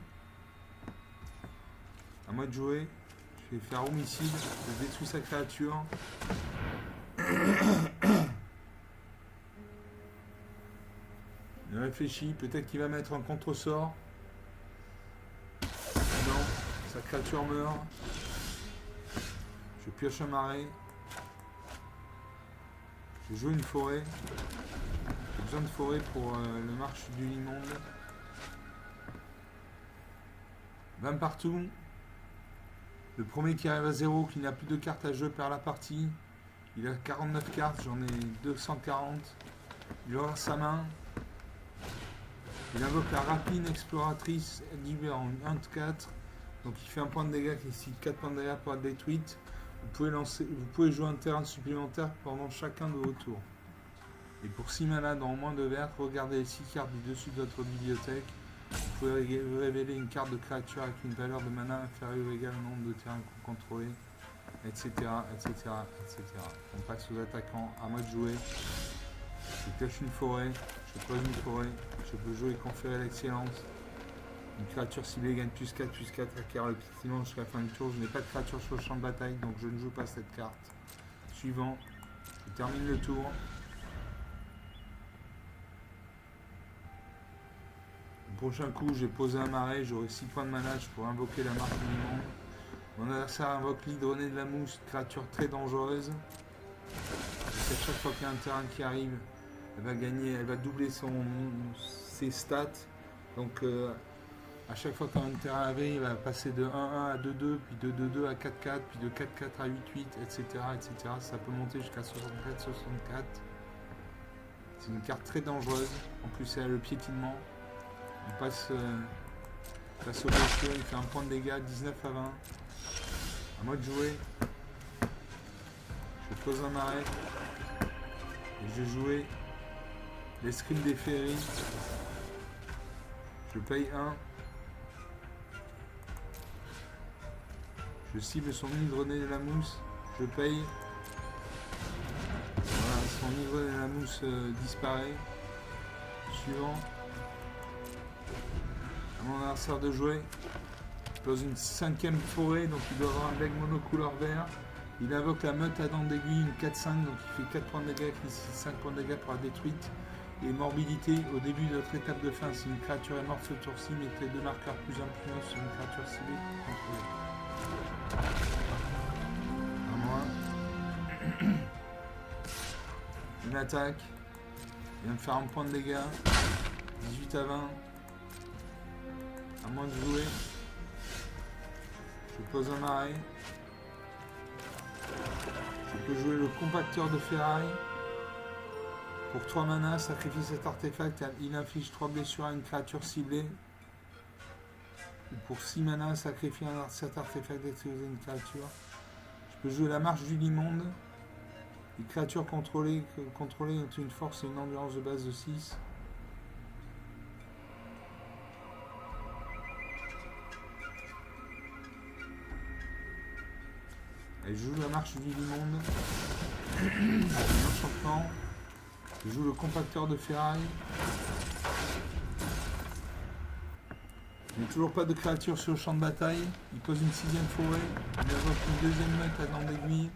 À moi de jouer. Je vais faire homicide. Je détruis sa créature. Il réfléchit. Peut-être qu'il va mettre un contre-sort. Non. Sa créature meurt. Je pioche un marais. Je joue une forêt. J'ai besoin de forêt pour le marche du Limonde. 20 partout. Le premier qui arrive à 0, qui n'a plus de cartes à jeu, perd la partie. Il a 49 cartes, j'en ai 240. Il aura sa main. Il invoque la rapine exploratrice, libère en 1 de 4. Donc il fait un point de dégâts, qui ici 4 points de dégâts pour être détruite. Vous pouvez jouer un terrain supplémentaire pendant chacun de vos tours. Et pour 6 mana dans moins de vertes, regardez les 6 cartes du dessus de votre bibliothèque. Vous pouvez révéler une carte de créature avec une valeur de mana inférieure ou égale au nombre de terrains que vous contrôlez, etc., etc., etc. On passe aux attaquants, à moi de jouer. Je pioche une forêt, je pose une forêt, je peux jouer et conférer l'excellence. Une créature ciblée gagne plus 4, acquiert le piétinement jusqu'à la fin du tour. Je n'ai pas de créature sur le champ de bataille, donc je ne joue pas cette carte. Suivant, je termine le tour. Le prochain coup, j'ai posé un marais, j'aurai 6 points de mana, je pourrai invoquer la marque du Limonde. Mon adversaire invoque l'hydronée de la mousse, créature très dangereuse. À chaque fois qu'il y a un terrain qui arrive, elle va gagner, elle va doubler ses stats. Donc à chaque fois qu'un terrain arrive, il va passer de 1-1 à 2-2, puis de 2-2 à 4-4, puis de 4-4 à 8-8, etc., etc. Ça peut monter jusqu'à 64-64. C'est une carte très dangereuse. En plus, elle a le piétinement. On passe au blessure, il fait un point de dégâts, 19 à 20. À moi de jouer. Je pose un marais. Et je vais jouer l'escrime des féeries. Je paye 1. Je cible son hydronée de la mousse. Je paye. Voilà, son hydronée de la mousse disparaît. Suivant. À mon adversaire de jouer. Je pose une 5ème forêt, donc il doit avoir un leg monocouleur vert. Il invoque la meute à dents d'aiguille, une 4-5, donc il fait 4 points de dégâts, ici 5 points de dégâts pour la détruite. Et morbidité, au début de notre étape de fin, si une créature est morte ce tour-ci, mettez 2 marqueurs plus 1 plus 1 sur une créature ciblée contrôlée. À moi. Une attaque. Il vient me faire un point de dégâts. 18 à 20. À moi de jouer. Je pose un marais. Je peux jouer le compacteur de ferraille. Pour 3 mana, sacrifie cet artefact, il inflige 3 blessures à une créature ciblée. Ou pour 6 mana, sacrifie cet artefact d'exploser une créature. Je peux jouer la marche du Limonde. Les créatures contrôlées ont une force et une endurance de base de 6. Et je joue la marche du Limonde. Enchantement. Je joue le compacteur de ferraille. Il n'y a toujours pas de créature sur le champ de bataille. Il pose une 6ème forêt. Il invoque une 2ème meute à dents d'aiguille.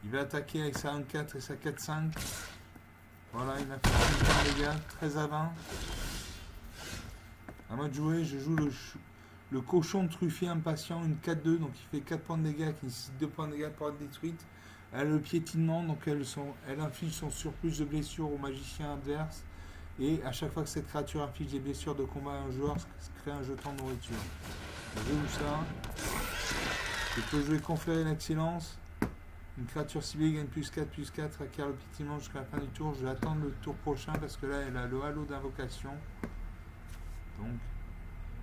Il va attaquer avec sa 1-4 et sa 4-5. Voilà, il m'a fait 5 points de dégâts. 13 à 20. À moi de jouer, je joue le cochon truffier impatient, une 4-2, donc il fait 4 points de dégâts, qui nécessite 2 points de dégâts pour être détruite. Elle a le piétinement, donc elle inflige son surplus de blessures au magicien adverse. Et à chaque fois que cette créature inflige des blessures de combat à un joueur, ça crée un jeton de nourriture. Je joue ça. Je peux jouer conférer l'excellence. Une créature ciblée gagne plus 4, acquiert le piétinement jusqu'à la fin du tour. Je vais attendre le tour prochain parce que là, elle a le halo d'invocation. Donc,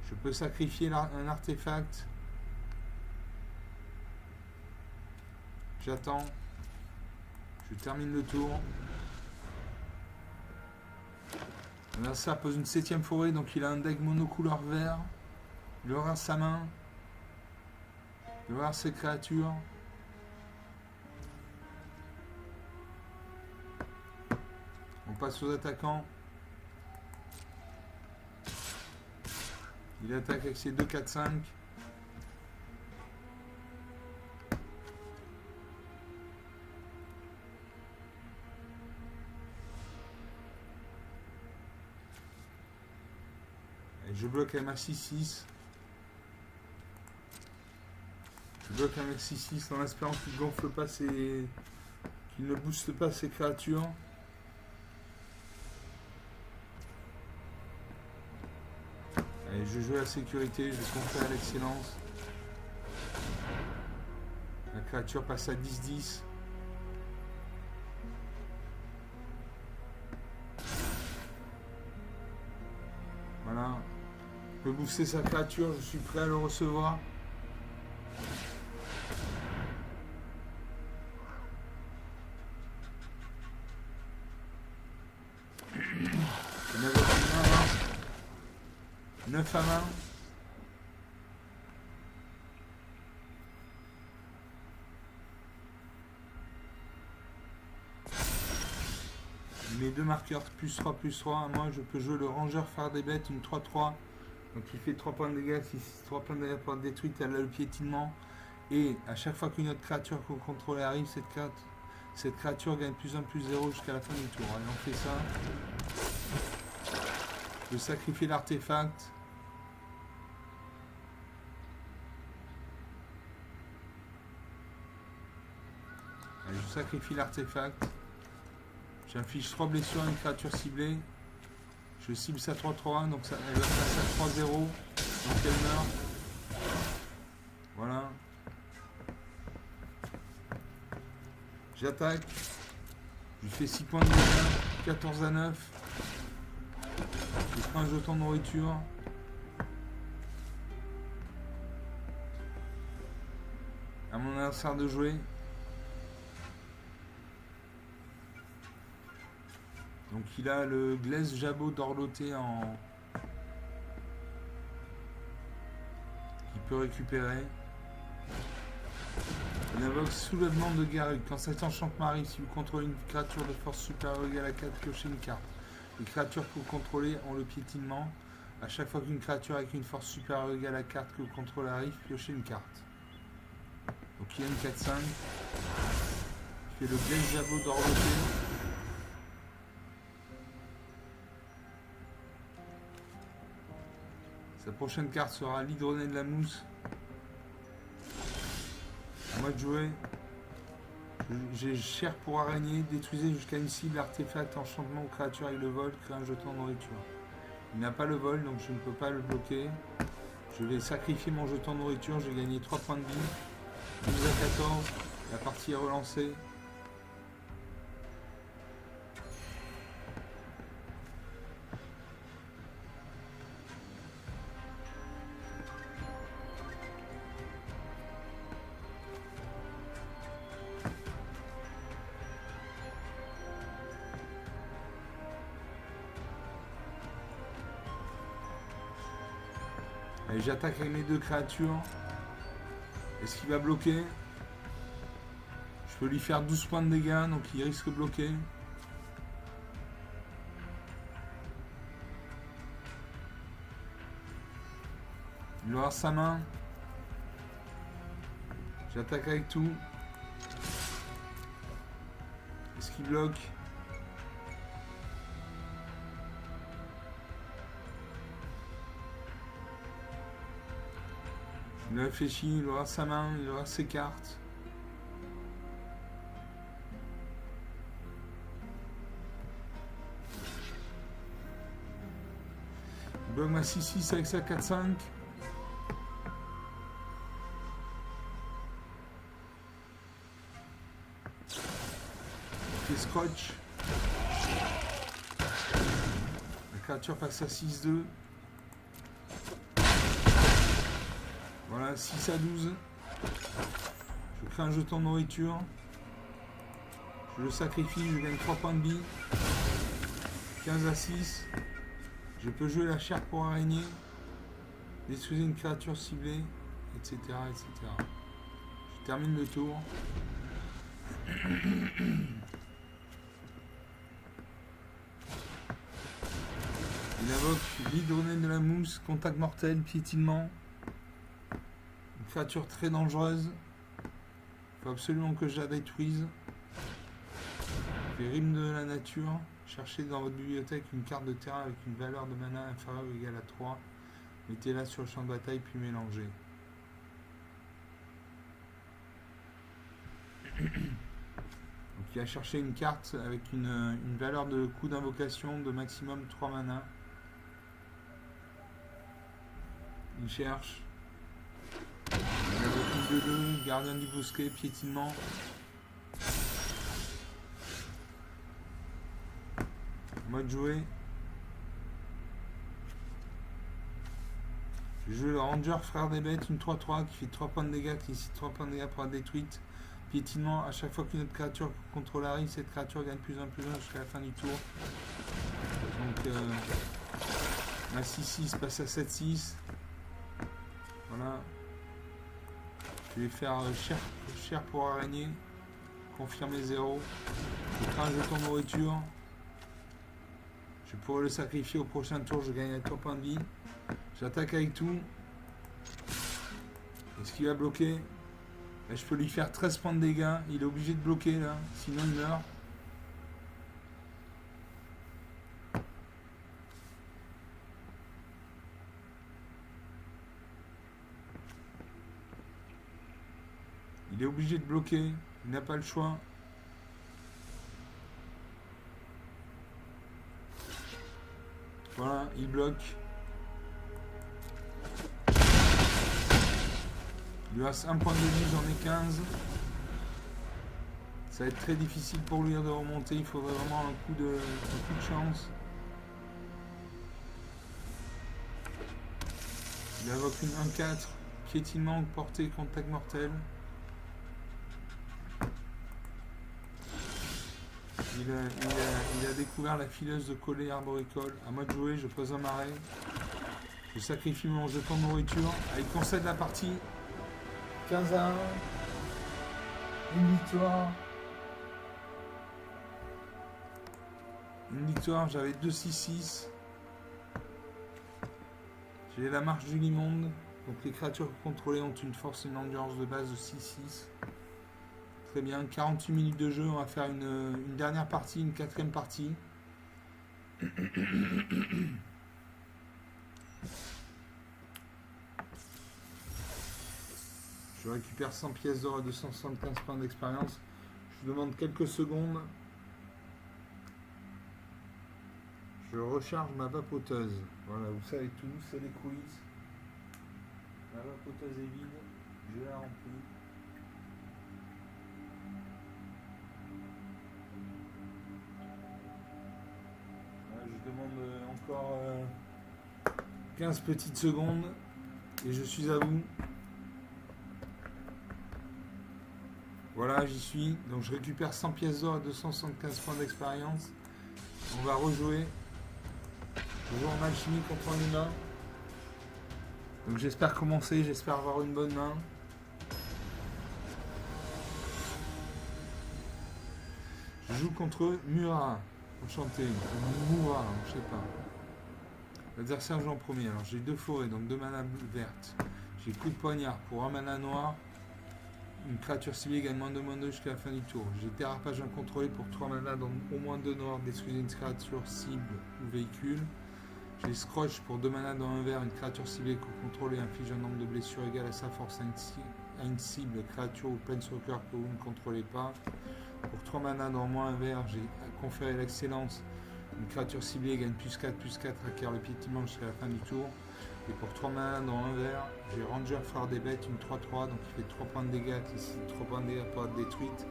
je peux sacrifier un artefact. J'attends. Je termine le tour. L'adversaire pose une 7ème forêt, donc il a un deck monocouleur vert. Il aura sa main. Il aura ses créatures. On passe aux attaquants. Il attaque avec ses 2, 4, 5. Et je bloque avec ma 6-6. Je bloque avec 6-6 en espérant qu'il gonfle pas ses. Qu'il ne booste pas ses créatures. Allez, je joue à la sécurité, je confère à l'excellence. La créature passe à 10-10. Voilà. Je peux booster sa créature, je suis prêt à le recevoir. Je n'avais pas 9 à 20. Mes deux marqueurs +3/+3. Moi, je peux jouer le rangeur phare des bêtes, une 3/3. Donc, il fait 3 points de dégâts. Si 3 points de dégâts pour être détruite, elle a le piétinement. Et à chaque fois qu'une autre créature qu'on contrôle arrive, cette créature gagne +1/+0 jusqu'à la fin du tour. Allez, on fait ça. Je sacrifie l'artefact. Allez, je sacrifie l'artefact. J'inflige 3 blessures à une créature ciblée. Je cible sa 3/3, donc ça, elle va passer à 3/0. Donc elle meurt. Voilà. J'attaque. Je fais 6 points de dégâts. 14 à 9. Je prends un jeton de nourriture. À mon adversaire de jouer. Donc il a le Glaise Jabot d'Orloté en... qu'il peut récupérer. Il invoque Soulèvement de Garruk. Quand cet enchantement arrive, si vous contrôlez une créature de force supérieure égale à 4, piochez une carte. Les créatures que vous contrôlez ont le piétinement. À chaque fois qu'une créature avec une force supérieure égale à 4 que vous contrôlez arrive, piochez une carte. Donc il y a une 4-5. Il fait le Glaise Jabot d'Orloté. Sa prochaine carte sera l'Hydronée de la Mousse. À moi de jouer. J'ai Chair pour araignée. Détruisez jusqu'à une cible, artefact, enchantement ou créature avec le vol. Créez un jeton de nourriture. Il n'a pas le vol, donc je ne peux pas le bloquer. Je vais sacrifier mon jeton de nourriture. J'ai gagné 3 points de vie. 12 à 14. La partie est relancée. Allez, j'attaque avec mes deux créatures. Est-ce qu'il va bloquer? Je peux lui faire 12 points de dégâts, donc il risque de bloquer. Il aura sa main. J'attaque avec tout. Est-ce qu'il bloque? Il réfléchit, il aura sa main, il aura ses cartes. Il bloque ma 6-6 avec sa 4-5. fais scotch. La créature passe à 6-2. Voilà, 6 à 12. Je crée un jeton de nourriture. Je le sacrifie, je gagne 3 points de vie. 15 à 6. Je peux jouer la chair pour araignée. Détruisez une créature ciblée, etc., etc. Je termine le tour. Il invoque l'hydronène de la mousse, contact mortel, piétinement. Une créature très dangereuse. Il faut absolument que je la détruise. Les rimes de la nature. Cherchez dans votre bibliothèque une carte de terrain avec une valeur de mana inférieure ou égale à 3. Mettez-la sur le champ de bataille puis mélangez. Donc il a cherché une carte avec une valeur de coût d'invocation de maximum 3 mana. Il cherche. Il a une 2-2, gardien du bosquet, piétinement. Mode joué. Je joue le Ranger frère des bêtes, une 3-3 qui fait 3 points de dégâts, qui ici 3 points de dégâts pour être détruite. Piétinement, à chaque fois qu'une autre créature contrôle arrive, cette créature gagne plus 1 jusqu'à la fin du tour. Donc ma 6-6 passe à 7-6. Voilà. Je vais faire chair pour araignée. Confirmer 0. Je prends un jeton de nourriture. Je pourrais le sacrifier au prochain tour, je gagne 3 points de vie. J'attaque avec tout. Est-ce qu'il va bloquer? Là, je peux lui faire 13 points de dégâts. Il est obligé de bloquer là, sinon il meurt. Il est obligé de bloquer. Il n'a pas le choix. Voilà, il bloque. Il lui reste 1 point de vie, j'en ai 15. Ça va être très difficile pour lui de remonter. Il faudrait vraiment un coup de chance. Il invoque une 1-4. Piétinement, portée, contact mortel. Il a découvert la fileuse de collet arboricole. À moi de jouer, je pose un marais. Je sacrifie mon jeton de nourriture. Il concède la partie. 15 à 1. Une victoire. Une victoire, j'avais 2-6-6. J'ai la marche du Limonde. Donc les créatures contrôlées ont une force et une endurance de base de 6-6. Très bien, 48 minutes de jeu, on va faire une dernière partie, une 4e partie. Je récupère 100 pièces d'or et 275 points d'expérience. Je vous demande quelques secondes. Je recharge ma vapoteuse. Voilà, vous savez tout, c'est les coulisses. La vapoteuse est vide, je la remplis. Je demande encore 15 petites secondes et je suis à vous. Voilà, j'y suis. Donc je récupère 100 pièces d'or et 275 points d'expérience. On va rejouer. Toujours en alchimie contre un humain. Donc j'espère commencer, j'espère avoir une bonne main. Je joue contre Murat. Enchanté. Moura, je sais pas. L'adversaire joue en premier. Alors j'ai 2 forêts, donc 2 mana vertes. J'ai coup de poignard pour 1 mana noir. Une créature ciblée gagne -2/-2 jusqu'à la fin du tour. J'ai dérapage incontrôlé pour 3 mana, donc au moins 2 noirs. Détruisez une créature cible ou véhicule. J'ai scrotch pour 2 mana dans un vert. Une créature ciblée qu'on contrôle et inflige un nombre de blessures égal à sa force à une cible, créature ou planeswalker que vous ne contrôlez pas. Pour 3 mana dans moins un vert, j'ai conféré l'excellence. Une créature ciblée gagne +4/+4, acquiert le piétinement jusqu'à la fin du tour. Et pour 3 mana dans un vert, j'ai Ranger frère des bêtes, une 3-3, donc il fait 3 points de dégâts, ici 3 points de dégâts pour être détruite.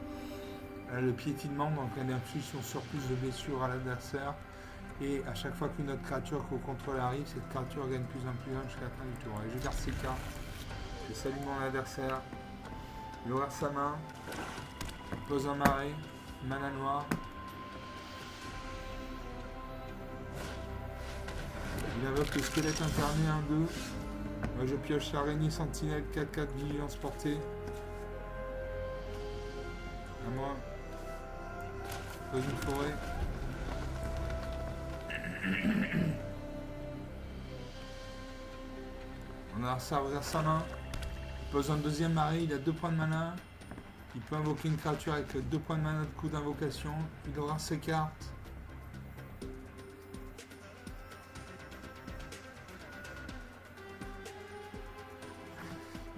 Elle a le piétinement, donc elle inflige son surplus de blessures à l'adversaire. Et à chaque fois qu'une autre créature qu'au contrôle arrive, cette créature gagne plus en plus 1 jusqu'à la fin du tour. Et je garde ses cartes. Je salue mon adversaire. Il ouvre sa main. Il pose un marais. Mana noire. Il invoque le squelette incarné 1-2. Moi je pioche l'araignée sentinelle 4-4 vigilance portée. À moi. Pose une forêt. On a ça vers sa main. Il pose un deuxième marais, il a 2 points de mana. Il peut invoquer une créature avec 2 points de mana de coup d'invocation. Il aura ses cartes.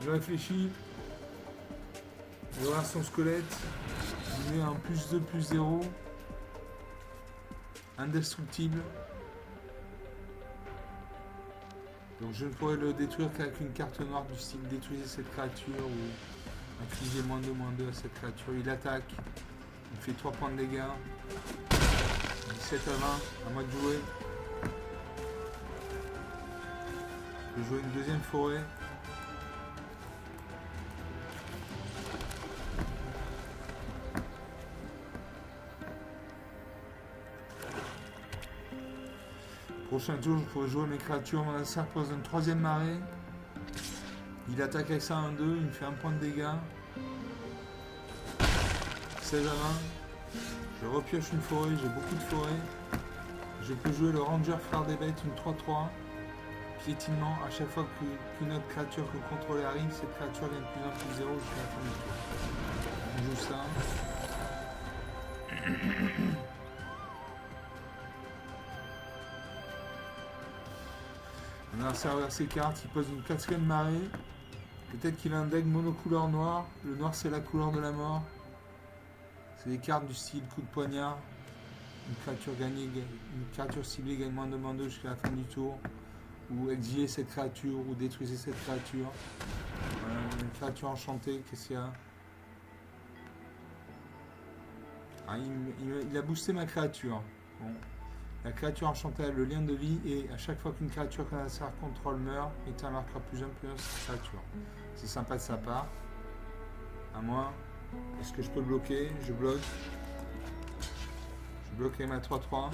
Il réfléchit. Il aura son squelette. Il met un +2, +0. Indestructible. Donc je ne pourrais le détruire qu'avec une carte noire du style détruisez cette créature ou infligez -2/-2 à cette créature. Il attaque. Il fait 3 points de dégâts. 17 à 20. À moi de jouer. Je vais jouer une deuxième forêt. Prochain tour, je pourrais jouer mes créatures. Mon adversaire pose un troisième marais. Il attaque avec ça 1-2. Il me fait 1 point de dégâts. 16 à 20. Je repioche une forêt. J'ai beaucoup de forêts. Je peux jouer le Ranger Frère des Bêtes, une 3-3. Piétinement. À chaque fois qu'une autre créature que vous contrôlez arrive, cette créature gagne +1, +0 jusqu'à la fin du tour. On joue ça. On a un serveur ses cartes, il pose une 4e marée. Peut-être qu'il a un deck monocouleur noir. Le noir c'est la couleur de la mort. C'est des cartes du style coup de poignard. Une créature ciblée gagne -2/-2 jusqu'à la fin du tour. Ou exiler cette créature, ou détruisez cette créature. Une créature enchantée, qu'est-ce qu'il y a? Ah, il a boosté ma créature. Bon. La créature enchantée a le lien de vie et à chaque fois qu'une créature qu'un adversaire contrôle meurt, mettez un marqueur +1/+1 sur cette créature. C'est sympa de sa part. À moi. Est-ce que je peux bloquer? Je bloque. Je bloque ma 3-3.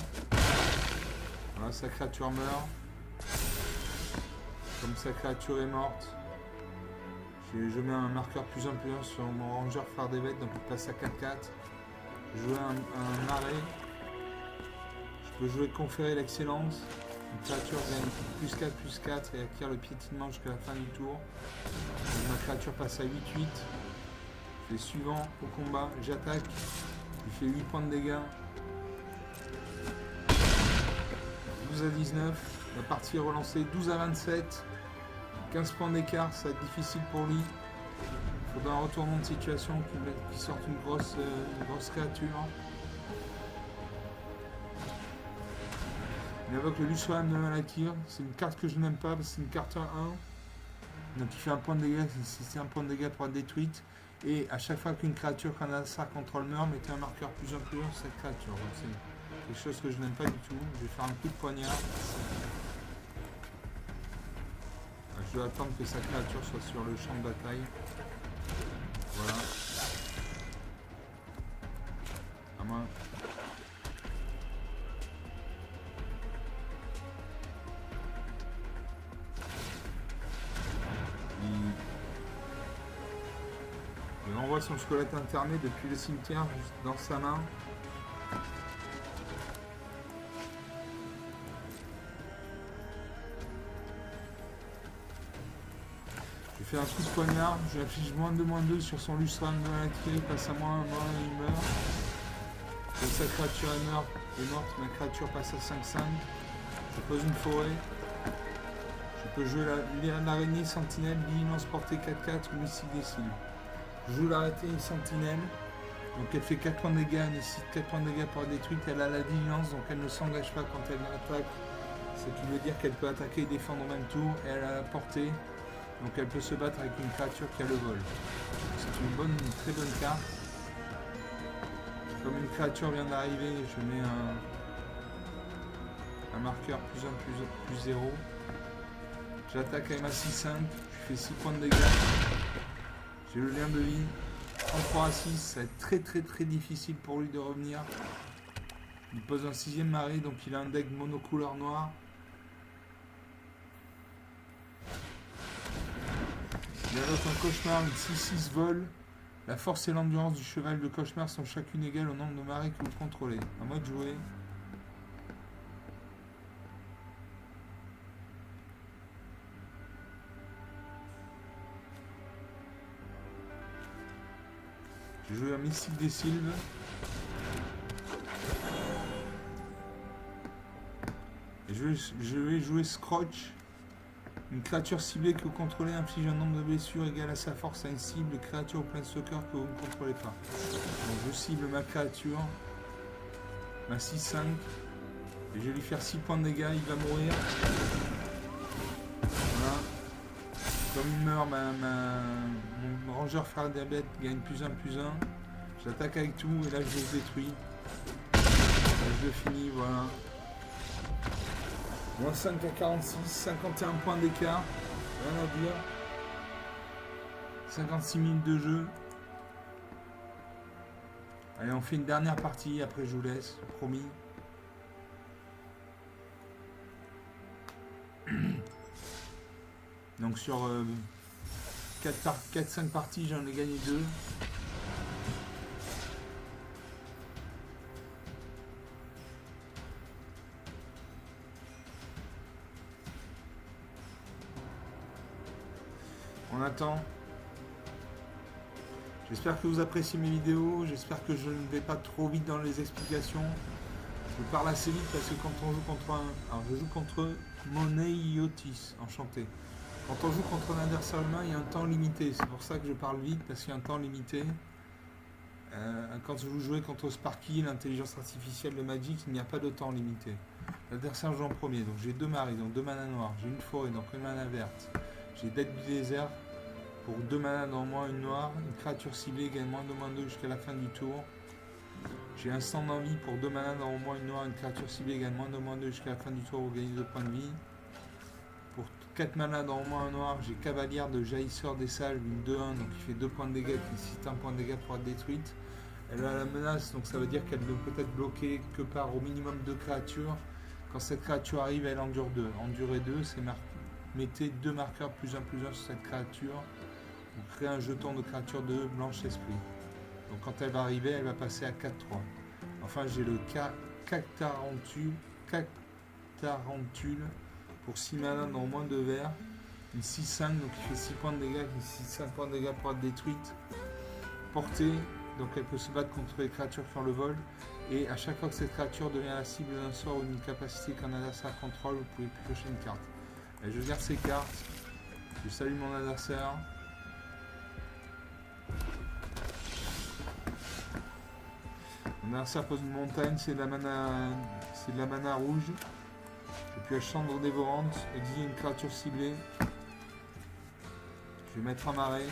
Voilà, sa créature meurt. Comme sa créature est morte, je mets un marqueur +1/+1 sur mon Ranger Frère des Bêtes, donc il passe à 4-4. Je joue un marais. Je peux jouer conférer l'excellence. Une créature gagne +4/+4 et acquiert le piétinement jusqu'à la fin du tour. Donc ma créature passe à 8-8. Je fais suivant au combat, j'attaque. Il fait 8 points de dégâts. 12 à 19. La partie est relancée. 12 à 27. 15 points d'écart, ça va être difficile pour lui. Il faudra un retournement de situation qui sorte une grosse créature. Il invoque le Lussoam de Malakir. C'est une carte que je n'aime pas parce que c'est une carte 1. Donc il fait un point de dégâts si c'est un point de dégâts pour être détruite. Et à chaque fois qu'une créature qu'un adversaire contrôle meurt, mettez un marqueur +1/+1 sur cette créature. Donc c'est quelque chose que je n'aime pas du tout. Je vais faire un coup de poignard. Je dois attendre que sa créature soit sur le champ de bataille. Voilà. À moi. Il envoie son squelette interné depuis le cimetière juste dans sa main. Je fais un coup de poignard, je lui affiche -2/-2 sur son Lussoam de la clé, il passe à -1, il meurt. Et sa créature est morte, ma créature passe à 5-5. Je pose une forêt. Je peux jouer l'araignée sentinelle, vigilance portée 4-4 ou missile des cils. Je joue l'araignée sentinelle, donc elle fait 4 points de dégâts, elle nécessite 4 points de dégâts pour être détruite, elle a la vigilance, donc elle ne s'engage pas quand elle attaque. Ce qui veut dire qu'elle peut attaquer et défendre au même tour, et elle a la portée. Donc elle peut se battre avec une créature qui a le vol. C'est une très bonne carte. Comme une créature vient d'arriver, je mets un marqueur plus 0. J'attaque avec ma 6-5, je fais 6 points de dégâts. J'ai le lien de vie. En 3 à 6, ça va être très difficile pour lui de revenir. Il pose un 6ème marée, donc il a un deck monocouleur noir. Il a donc un cauchemar, une 6-6 vol. La force et l'endurance du cheval de cauchemar sont chacune égales au nombre de marées que vous contrôlez. À moi de jouer. J'ai joué un Mystique des Sylves. Et je vais jouer Scrotch. Une créature ciblée que vous contrôlez inflige un nombre de blessures égal à sa force à une cible créature ou Planeswalker que vous ne contrôlez pas. Donc je cible ma créature, ma 6-5, et je vais lui faire 6 points de dégâts, il va mourir. Voilà. Comme il meurt, mon rangeur frère diabète gagne +1/+1. J'attaque avec tout et là je le détruis. Là, je le finis, voilà. Moins 5 à 46, 51 points d'écart, rien à dire. 56 minutes de jeu. Allez, on fait une dernière partie, après je vous laisse, promis. Donc sur 4-5 parties, j'en ai gagné 2. On attend. J'espère que vous appréciez mes vidéos. J'espère que je ne vais pas trop vite dans les explications. Je parle assez vite parce que quand on joue contre un... Alors je joue contre Moneiotis, enchanté. Quand on joue contre un adversaire humain, il y a un temps limité. C'est pour ça que je parle vite, parce qu'il y a un temps limité. Quand vous jouez contre Sparky, l'intelligence artificielle de Magic, il n'y a pas de temps limité. L'adversaire joue en premier. Donc j'ai 2 maris, donc 2 manas noirs. J'ai une forêt, donc une mana verte. J'ai Dead du désert pour 2 manas dans moins une noire. Une créature ciblée également -2/-2 jusqu'à la fin du tour. J'ai un stand d'envie pour 2 manas dans au moins une noire. Une créature ciblée également -2/-2 jusqu'à la fin du tour. Vous gagnez 2 points de vie. Pour 4 manas dans au moins un noir, j'ai Cavalière de Jaillisseur des Salles, une 2/1, donc il fait 2 points de dégâts, qui nécessite 1 point de dégâts pour être détruite. Elle a la menace, donc ça veut dire qu'elle ne peut être bloquée que par au minimum 2 créatures. Quand cette créature arrive, elle endure 2. Endurer 2, c'est mettez 2 marqueurs +1/+1 sur cette créature. Vous créez un jeton de créature de blanche esprit. Donc quand elle va arriver, elle va passer à 4-3. Enfin, j'ai le Cactarantule pour 6 manas dans au moins 2 verts. Une 6-5, donc il fait 6 points de dégâts, qui nécessite 5 points de dégâts pour être détruite. Portée, donc elle peut se battre contre les créatures qui ont le vol. Et à chaque fois que cette créature devient la cible d'un sort ou d'une capacité qu'un adversaire contrôle, vous pouvez piocher une carte. Et je garde ces cartes. Je salue mon adversaire. Mon adversaire pose une montagne, c'est de la mana rouge. Et puis la chambre dévorante, exige une créature ciblée. Je vais mettre un marais.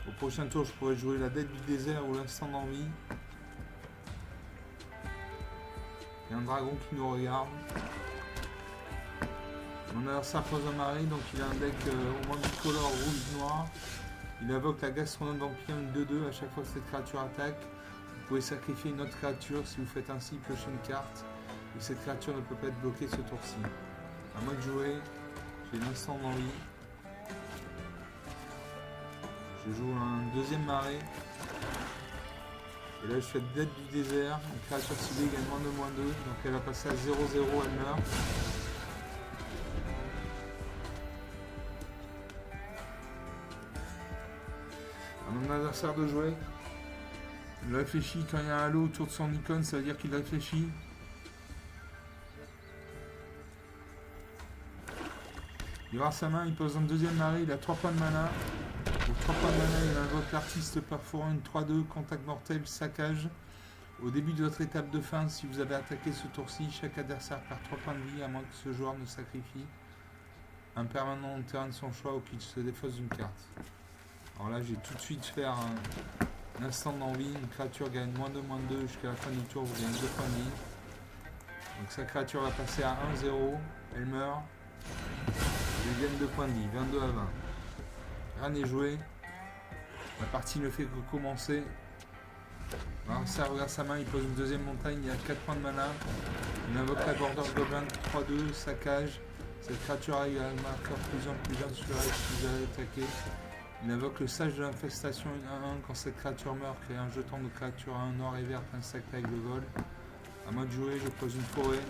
Au prochain tour, je pourrais jouer la dette du désert ou l'instant d'envie. Il y a un dragon qui nous regarde. Mon adversaire pose un marais, donc il a un deck au moins bicolore rouge-noir. Il invoque la gastronome vampire, une 2/2 à chaque fois que cette créature attaque. Vous pouvez sacrifier une autre créature, si vous faites ainsi, piocher une carte. Et cette créature ne peut pas être bloquée ce tour-ci. À moi de jouer, j'ai l'instant d'envie. Je joue un deuxième marais. Et là je fais dette du désert, une créature ciblée également de -2, donc elle va passer à 0-0, elle meurt. À mon adversaire de jouer. Il réfléchit, quand il y a un halo autour de son icône, ça veut dire qu'il réfléchit. Il aura sa main, il pose un deuxième marais, il a 3 points de mana. Pour 3 points de mana, il invoque l'artiste perforant une 3/2, contact mortel, saccage. Au début de votre étape de fin, si vous avez attaqué ce tour-ci, chaque adversaire perd 3 points de vie, à moins que ce joueur ne sacrifie un permanent au terrain de son choix ou qu'il se défausse d'une carte. Alors là, j'ai tout de suite faire Un instant d'envie, une créature gagne -2/-2 jusqu'à la fin du tour, vous gagnez 2 points de vie. Donc sa créature va passer à 1-0, elle meurt. Je gagne 2 points de vie, 22-20. Rien n'est joué. La partie ne fait que commencer. Alors, ça regarde sa main, il pose une deuxième montagne, il a 4 points de mana. Il invoque la Border Goblin 3-2, saccage. Cette créature arrive à un marqueur plus 1 sur elle si vous allez attaquer. Il invoque le sage de l'infestation 1-1. Quand cette créature meurt, crée un jeton de créature 1 noir et vert insecte avec le vol. À moi de jouer, je pose une forêt.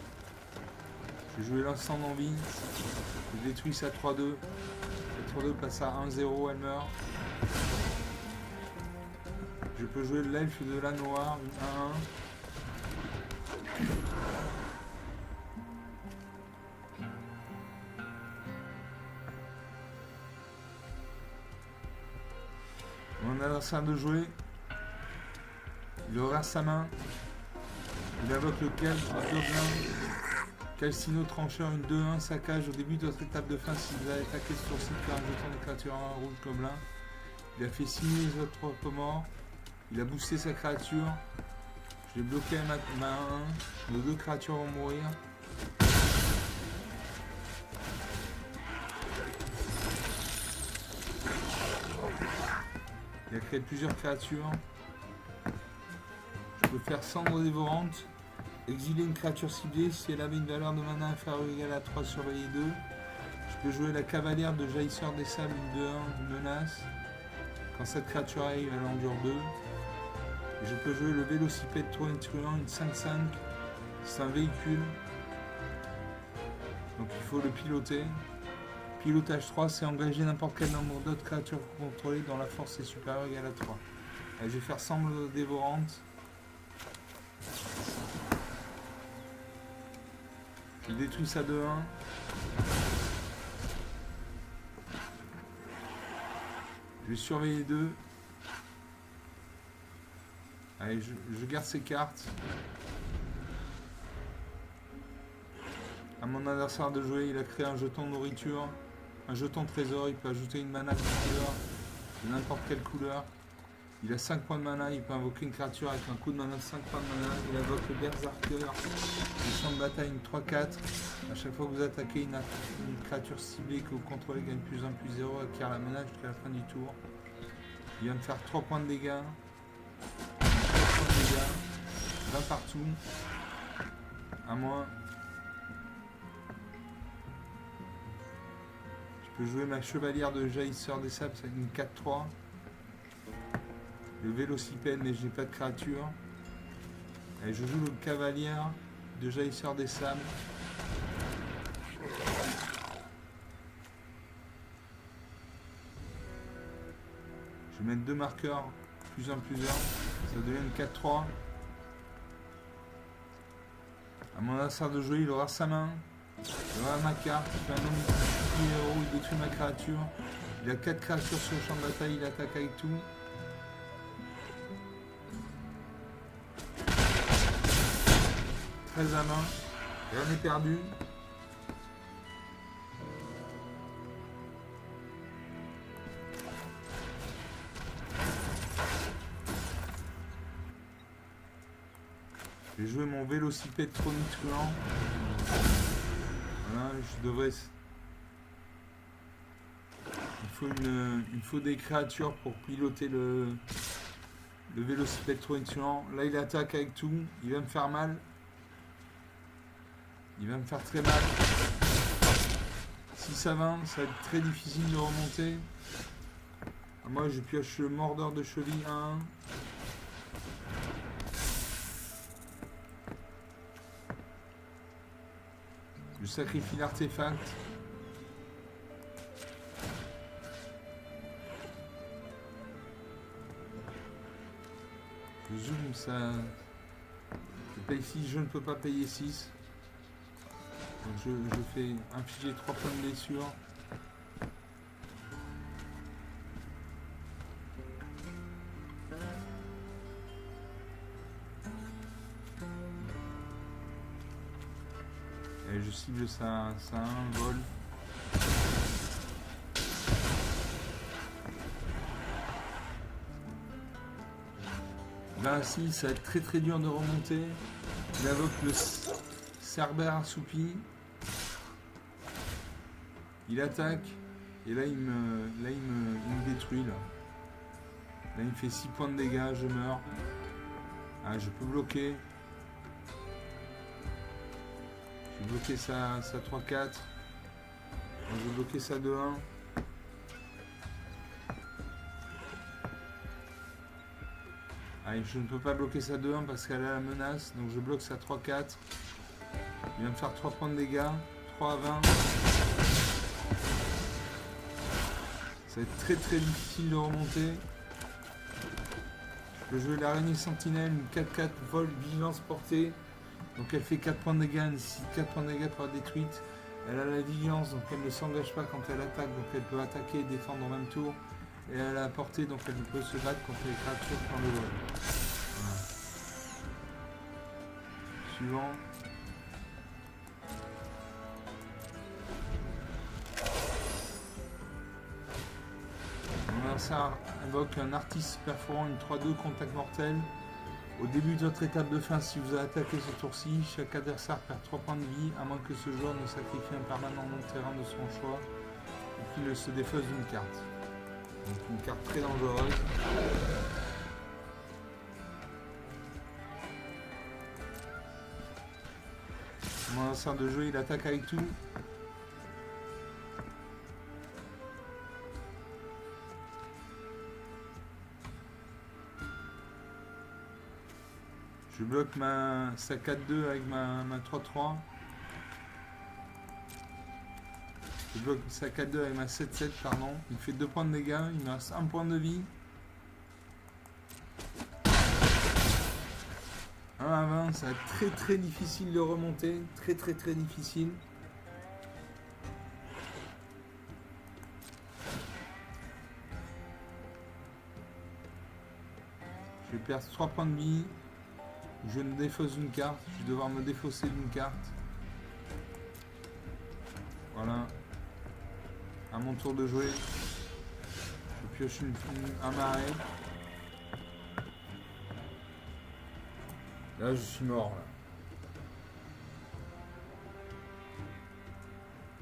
Je vais jouer l'instant d'envie. Je détruis sa 3-2. Cette 3-2 passe à 1-0, elle meurt. Je peux jouer l'elfe de la noire, une 1-1. Mon adversaire de jouer, il aura sa main, il invoque le Goblin, Calcino trancheur, une 2-1, saccage au début de votre étape de fin si vous avez attaqué sur site par un jeton de créature 1 rouge Goblin. Il a fait signer les autres propres morts, il a boosté sa créature, je l'ai bloqué à ma 1, nos 2 créatures vont mourir. Il a créé plusieurs créatures. Je peux faire cendre dévorante. Exiler une créature ciblée si elle avait une valeur de mana inférieure ou égale à 3 surveillé 2. Je peux jouer la cavalière de jaillisseur des sables, une 2-1, une menace. Quand cette créature arrive, elle endure 2. Et je peux jouer le vélocipède truand, une 5-5. C'est un véhicule. Donc il faut le piloter. Pilotage 3, c'est engager n'importe quel nombre d'autres créatures contrôlées dont la force est supérieure ou égale à 3. Allez, je vais faire cendre dévorante. Je détruis sa 2-1. Je vais surveiller 2. Allez, je garde ces cartes. À mon adversaire de jouer, il a créé un jeton nourriture, un jeton trésor, il peut ajouter une mana de couleur, de n'importe quelle couleur. Il a 5 points de mana, il peut invoquer une créature avec un coup de mana de 5 points de mana. Il invoque le Berserker, le champ de bataille, une 3-4. A chaque fois que vous attaquez une créature ciblée que vous contrôlez gagne +1/+0, acquiert la mana jusqu'à la fin du tour. Il vient de faire 3 points de dégâts. 3 points de dégâts. 20 partout. À moi. Je peux jouer ma chevalière de jaillisseur des sables, c'est une 4-3. Le vélocipède, mais je n'ai pas de créature. Et je joue le cavalière de jaillisseur des sables. Je vais mettre 2 marqueurs, +1/+1. Ça devient une 4-3. À mon adversaire de jouer, il aura sa main. Il aura ma carte. Il fait un nombre de héros, il détruit ma créature. Il a 4 créatures sur le champ de bataille, il attaque avec tout. À main, rien n'est perdu. J'ai joué mon vélocipède truand. Voilà, je devrais. Il faut des créatures pour piloter le vélocipède truand. Là, il attaque avec tout. Il va me faire mal. Il va me faire très mal. 6-20, ça va être très difficile de remonter. Moi, je pioche le mordeur de cheville 1. Je sacrifie l'artefact. Je zoome ça. Je paye 6, je ne peux pas payer 6. Donc je fais infliger 3 points de blessure. Et je cible ça à un vol. Là aussi, ça va être très très dur de remonter. Il invoque le Cerbère assoupi. Il attaque. Et là, il me détruit. Là, il me fait 6 points de dégâts. Je meurs. Ah, je peux bloquer. Je vais bloquer ça 3-4. Je vais bloquer ça 2-1. Allez, je ne peux pas bloquer ça 2-1 parce qu'elle a la menace. Donc je bloque ça 3-4. Il va me faire 3 points de dégâts. 3 à 20. Ça va être très très difficile de remonter. Je peux jouer l'araignée sentinelle, une 4-4 vol, vigilance portée. Donc elle fait 4 points de dégâts, elle nécessite 4 points de dégâts pour la détruite. Elle a la vigilance, donc elle ne s'engage pas quand elle attaque, donc elle peut attaquer et défendre en même tour. Et elle a la portée, donc elle peut se battre contre les créatures qui ont le vol. Voilà. Suivant. Mon adversaire invoque un artiste perforant une 3-2 contact mortel. Au début de votre étape de fin, si vous avez attaqué ce tour-ci, chaque adversaire perd 3 points de vie, à moins que ce joueur ne sacrifie un permanent non-terrain de son choix ou qu'il se défausse d'une carte. Donc une carte très dangereuse. Mon adversaire de jeu, il attaque avec tout. Je bloque sa 4-2 avec ma 3-3. Je bloque sa 4-2 avec ma 7-7, pardon. Il fait 2 points de dégâts, il me reste 1 point de vie. 1 à 20, ça va être très très difficile de remonter. Très très très difficile. Je vais perdre 3 points de vie. Je me défausse une carte. Je vais devoir me défausser d'une carte. Voilà. À mon tour de jouer. Je pioche un marais. Là, je suis mort.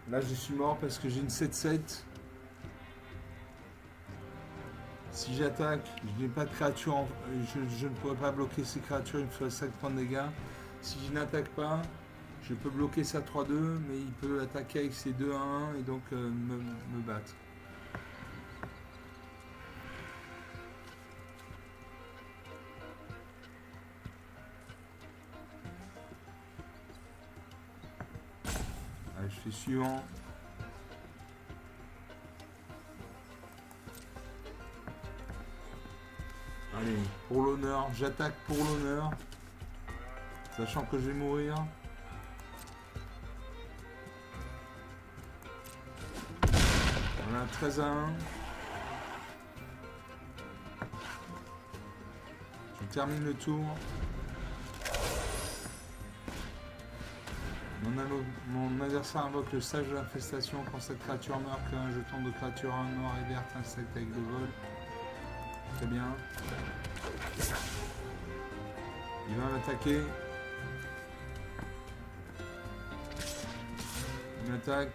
Là, je suis mort parce que j'ai une 7-7. Si j'attaque, je n'ai pas de créature, je ne pourrais pas bloquer ces créatures, il me ferait 5 points de dégâts. Si je n'attaque pas, je peux bloquer sa 3-2, mais il peut attaquer avec ses 2-1 et donc me battre. Allez, je fais suivant. Allez, pour l'honneur, j'attaque pour l'honneur, sachant que je vais mourir. Voilà, 13 à 1. Je termine le tour. Mon adversaire invoque le sage de l'infestation. Quand cette créature meurt, que un jeton de créature noire et verte insecte avec le vol. Très bien. Il va m'attaquer. Il m'attaque.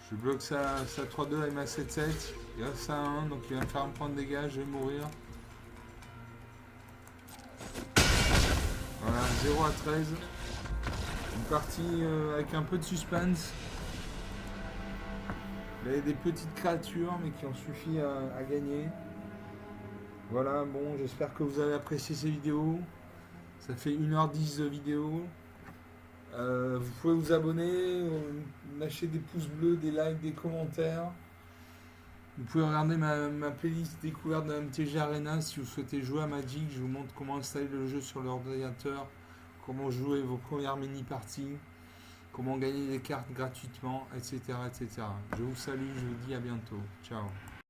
Je bloque sa 3-2 avec ma 7-7. Il reste à 1, donc il va me faire un point de dégâts, je vais mourir. Voilà, 0 à 13. Une partie avec un peu de suspense. Il y avait des petites créatures, mais qui ont suffi à gagner. Voilà, bon, j'espère que vous avez apprécié ces vidéos. Ça fait 1h10 de vidéo. Vous pouvez vous abonner, lâcher des pouces bleus, des likes, des commentaires. Vous pouvez regarder ma playlist découverte de MTG Arena si vous souhaitez jouer à Magic. Je vous montre comment installer le jeu sur l'ordinateur, comment jouer vos premières mini-parties, comment gagner des cartes gratuitement, etc., etc. Je vous salue, je vous dis à bientôt. Ciao.